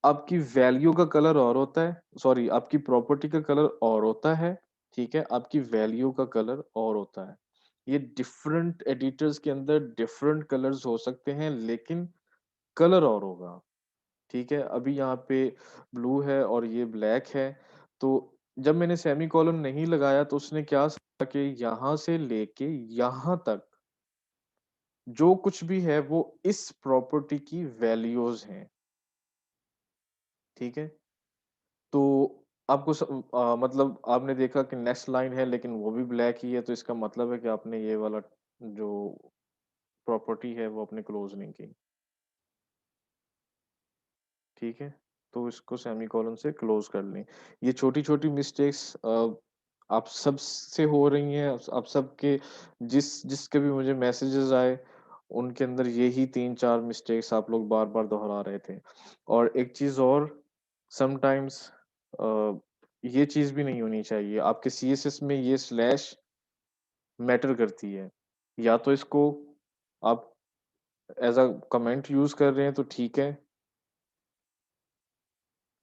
[SPEAKER 1] आपकी वैल्यू का कलर और होता है, सॉरी, आपकी प्रॉपर्टी का कलर और होता है, ठीक है? आपकी वैल्यू का कलर और होता है। ये डिफरेंट एडिटर्स के अंदर डिफरेंट कलर्स हो सकते हैं, लेकिन कलर और होगा, ठीक है? अभी यहाँ पे ब्लू है और ये ब्लैक है, तो जब मैंने सेमीकोलन नहीं लगाया तो उसने क्या कि यहाँ से लेके यहाँ तक जो कुछ भी है वो इस प्रॉपर्टी की वैल्यूज़ हैं, ठीक है? तो आपको मतलब आपने देखा कि नेक्स्ट लाइन है लेकिन वो भी ब्लैक ही है, तो इसका मतलब है कि आपने ये वाला जो प्रॉपर्टी है वो आपने क्लोज़ नहीं की, ठीक है? तो इसको सेमीकोलन से क्लोज़ कर लें। ये छोटी-छोटी मिस्टेक्स आप सब से हो रही हैं, आप सबके जिसके भी मुझे मैसेजेस आए, उनके अंदर यही 3-4 मिस्टेक्स आप लोग बार-बार दोहरा रहे थे। और एक चीज़ और, समटाइम्स अ, ये चीज़ भी नहीं होनी चाहिए। आपके सीएसएस में ये स्लैश मैटर करती है। या तो इसको आप एज़ अ कमेंट यूज़ कर रहे हैं तो ठीक है,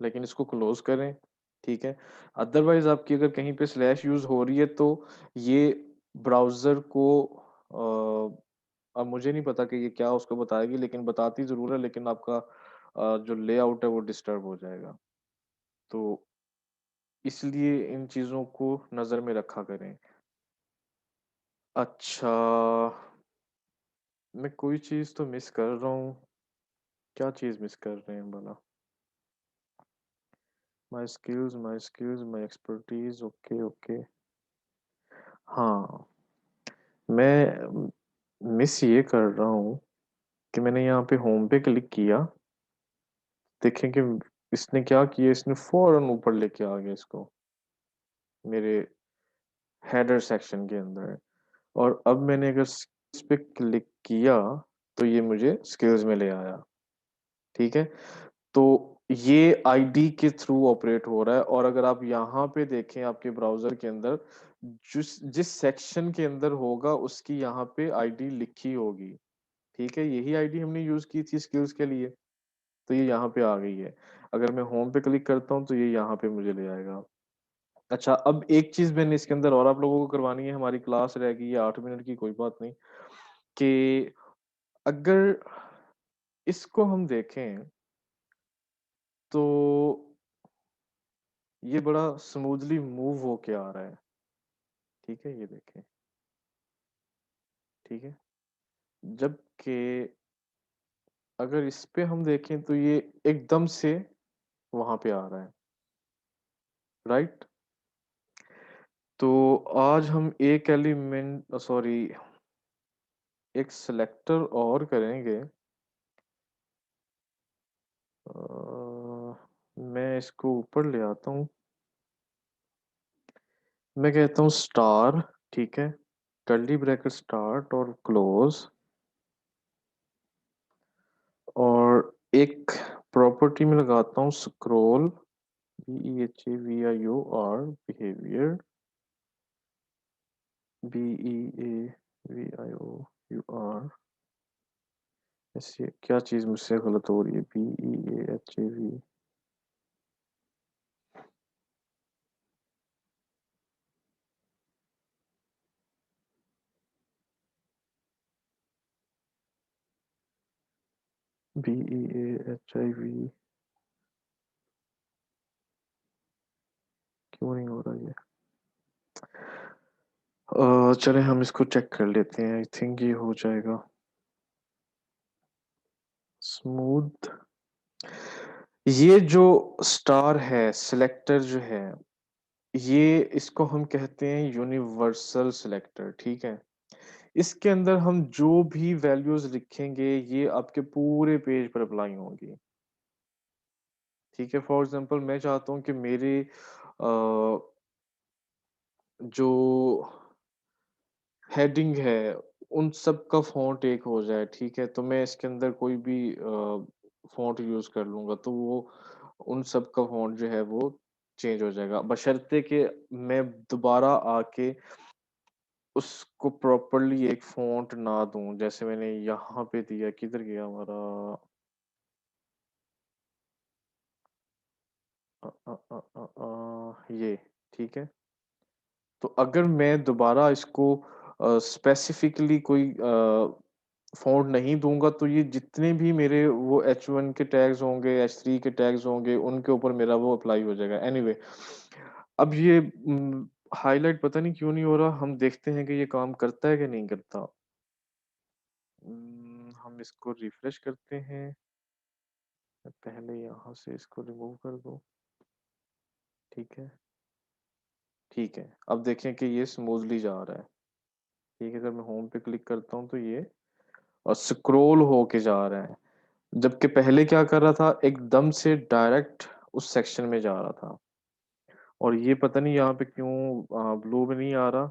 [SPEAKER 1] लेकिन इसको क्लोज़ करें, ठीक है? अदरवाइज़ आपकी अगर कहीं पे स्लैश यूज़ हो रही है तो ये ब्राउज़र को अब मुझे नहीं पता कि ये क्या उसको बताएगी, लेकिन बताती ज़रूर है, लेकिन आपका जो लेआउट है वो डिस्टर्ब हो जाएगा। तो इसलिए इन चीज़ों को नज़र में रखा करें। अच्छा, मैं कोई चीज़ तो मिस कर रहा हूँ। क्या चीज़ मिस कर रहे हैं भला? My skills, my expertise, okay, okay. हाँ। मैं मिस ये कर रहा हूँ कि मैंने यहाँ पे होम पे क्लिक किया, देखें कि इसने क्या किया, इसने फौरन ऊपर लेके आ गया इसको मेरे हेडर सेक्शन के अंदर। और अब मैंने अगर इस पे क्लिक किया तो ये मुझे स्किल्स में ले आया। ठीक है, तो ये आईडी के थ्रू ऑपरेट हो रहा है। और अगर आप यहाँ पे देखें आपके ब्राउजर के अंदर, जिस जिस सेक्शन के अंदर होगा उसकी यहाँ पे आईडी लिखी होगी। ठीक है, यही आईडी हमने यूज की थी स्किल्स के लिए, तो ये यहाँ पे आ गई है। अगर मैं होम पे क्लिक करता हूँ तो ये यहाँ पे मुझे ले आएगा। अच्छा, अब एक चीज मैंने इसके अंदर और आप लोगों को करवानी है, हमारी क्लास रह गई है 8 मिनट की, कोई बात नहीं, कि अगर इसको हम देखें तो ये बड़ा स्मूथली मूव होके आ रहा है। ठीक है, ये देखें। ठीक है, जबकि अगर इस पे हम देखें तो ये एकदम से वहां पे आ रहा है। राइट, तो आज हम एक एलिमेंट, सॉरी, एक सिलेक्टर और करेंगे। मैं इसको ऊपर ले आता हूँ, मैं कहता हूँ स्टार। ठीक है, कर्ली ब्रैकेट स्टार्ट और क्लोज, और एक प्रॉपर्टी में लगाता हूँ स्क्रॉल, BEHAVIOR, बिहेवियर, BEAVIOUR। ऐसे क्या चीज मुझसे गलत हो रही है, BEAHAV, BEAHIV, क्यों नहीं हो रहा ये? चले हम इसको चेक कर लेते हैं, आई थिंक ये हो जाएगा स्मूथ। ये जो स्टार है, सिलेक्टर जो है, ये इसको हम कहते हैं यूनिवर्सल सिलेक्टर। ठीक है, इसके अंदर हम जो भी वैल्यूज लिखेंगे ये आपके पूरे पेज पर अप्लाई होंगी। ठीक है, फॉर एग्जांपल मैं चाहता हूँ कि मेरे जो हेडिंग है उन सब का फॉन्ट एक हो जाए। ठीक है, तो मैं इसके अंदर कोई भी फॉन्ट यूज कर लूंगा तो वो उन सब का फॉन्ट जो है वो चेंज हो जाएगा, बशर्ते कि मैं दोबारा आके उसको प्रॉपरली एक फॉन्ट ना दूं, जैसे मैंने यहाँ पे दिया। किधर गया हमारा ये? ठीक है, तो अगर मैं दोबारा इसको स्पेसिफिकली कोई फ़ॉन्ट नहीं दूँगा तो ये जितने भी मेरे वो H1 के टैग्स होंगे, H3 के टैग्स होंगे, उनके ऊपर मेरा वो अप्लाई हो जाएगा। एनीवे, अब ये हाइलाइट पता नहीं क्यों नहीं हो रहा, हम देखते हैं कि ये काम करता है कि नहीं करता। हम इसको रिफ्रेश करते हैं। मैं पहले यहाँ से इसको रिमूव कर दूँ। ठीक है, ठीक है। अब देखें कि ये स्मूथली जा रहा है। ठीक है, अगर मैं होम पे क्लिक करता हूँ तो ये और स्क्रॉल होके जा रहा है, जबकि पहले क्या कर रहा था, एकदम से डायरेक्ट उस सेक्शन में जा रहा था। और ये पता नहीं यहाँ पे क्यों ब्लू में नहीं आ रहा,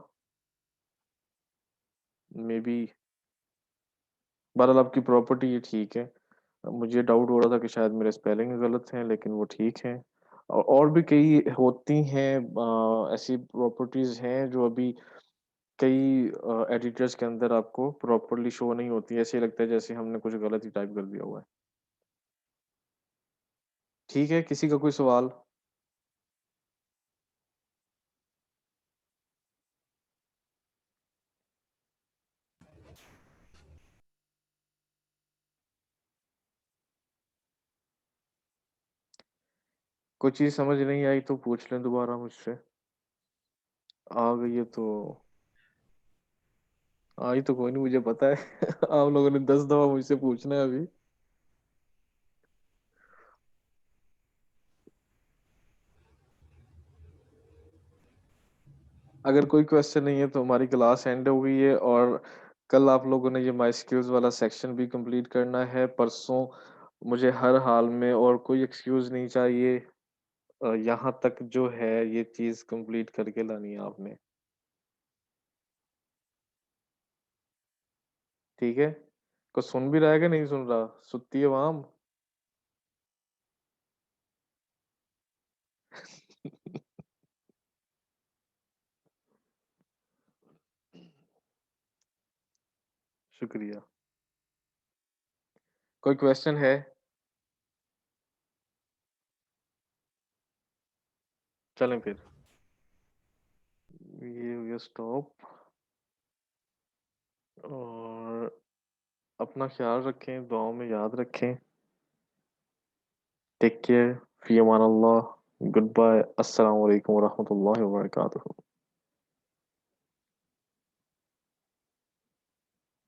[SPEAKER 1] मे बी। बहरहाल आपकी प्रॉपर्टी ये ठीक है। मुझे डाउट हो रहा था कि शायद मेरे स्पेलिंग गलत हैं, लेकिन वो ठीक है। और भी कई होती हैं, ऐसी प्रॉपर्टीज हैं जो अभी कई एडिटर्स के अंदर आपको प्रॉपरली शो नहीं होती। ऐसे लगता है जैसे हमने कुछ गलत ही टाइप कर दिया हुआ है। ठीक है, किसी का कोई सवाल? कोई चीज समझ नहीं आई तो पूछ लें दोबारा मुझसे। आ गई है तो आई तो कोई नहीं, मुझे पता है। आप लोगों ने 10 दफा मुझसे पूछना है अभी। अगर कोई क्वेश्चन नहीं है तो हमारी क्लास एंड हो गई है और कल आप लोगों ने ये माय स्किल्स वाला सेक्शन भी कंप्लीट करना है। परसों मुझे हर हाल में और कोई एक्सक्यूज़ नहीं चाहिए। यहाँ तक जो है ये चीज़ कंप्लीट करके लानी है आपने। ठीक है? कोई सुन भी रहा है कि नहीं सुन रहा? सुत्ती है अवाम? शुक्रिया। कोई क्वेश्चन है? चलें फिर। ये हो गया स्टॉप और अपना ख्याल रखें, दुआओं में याद रखें। टेक केयर, फ़ी अमान अल्लाह, गुड बाय, अस्सलाम वालेकुम व रहमतुल्लाहि व बरकातुहू।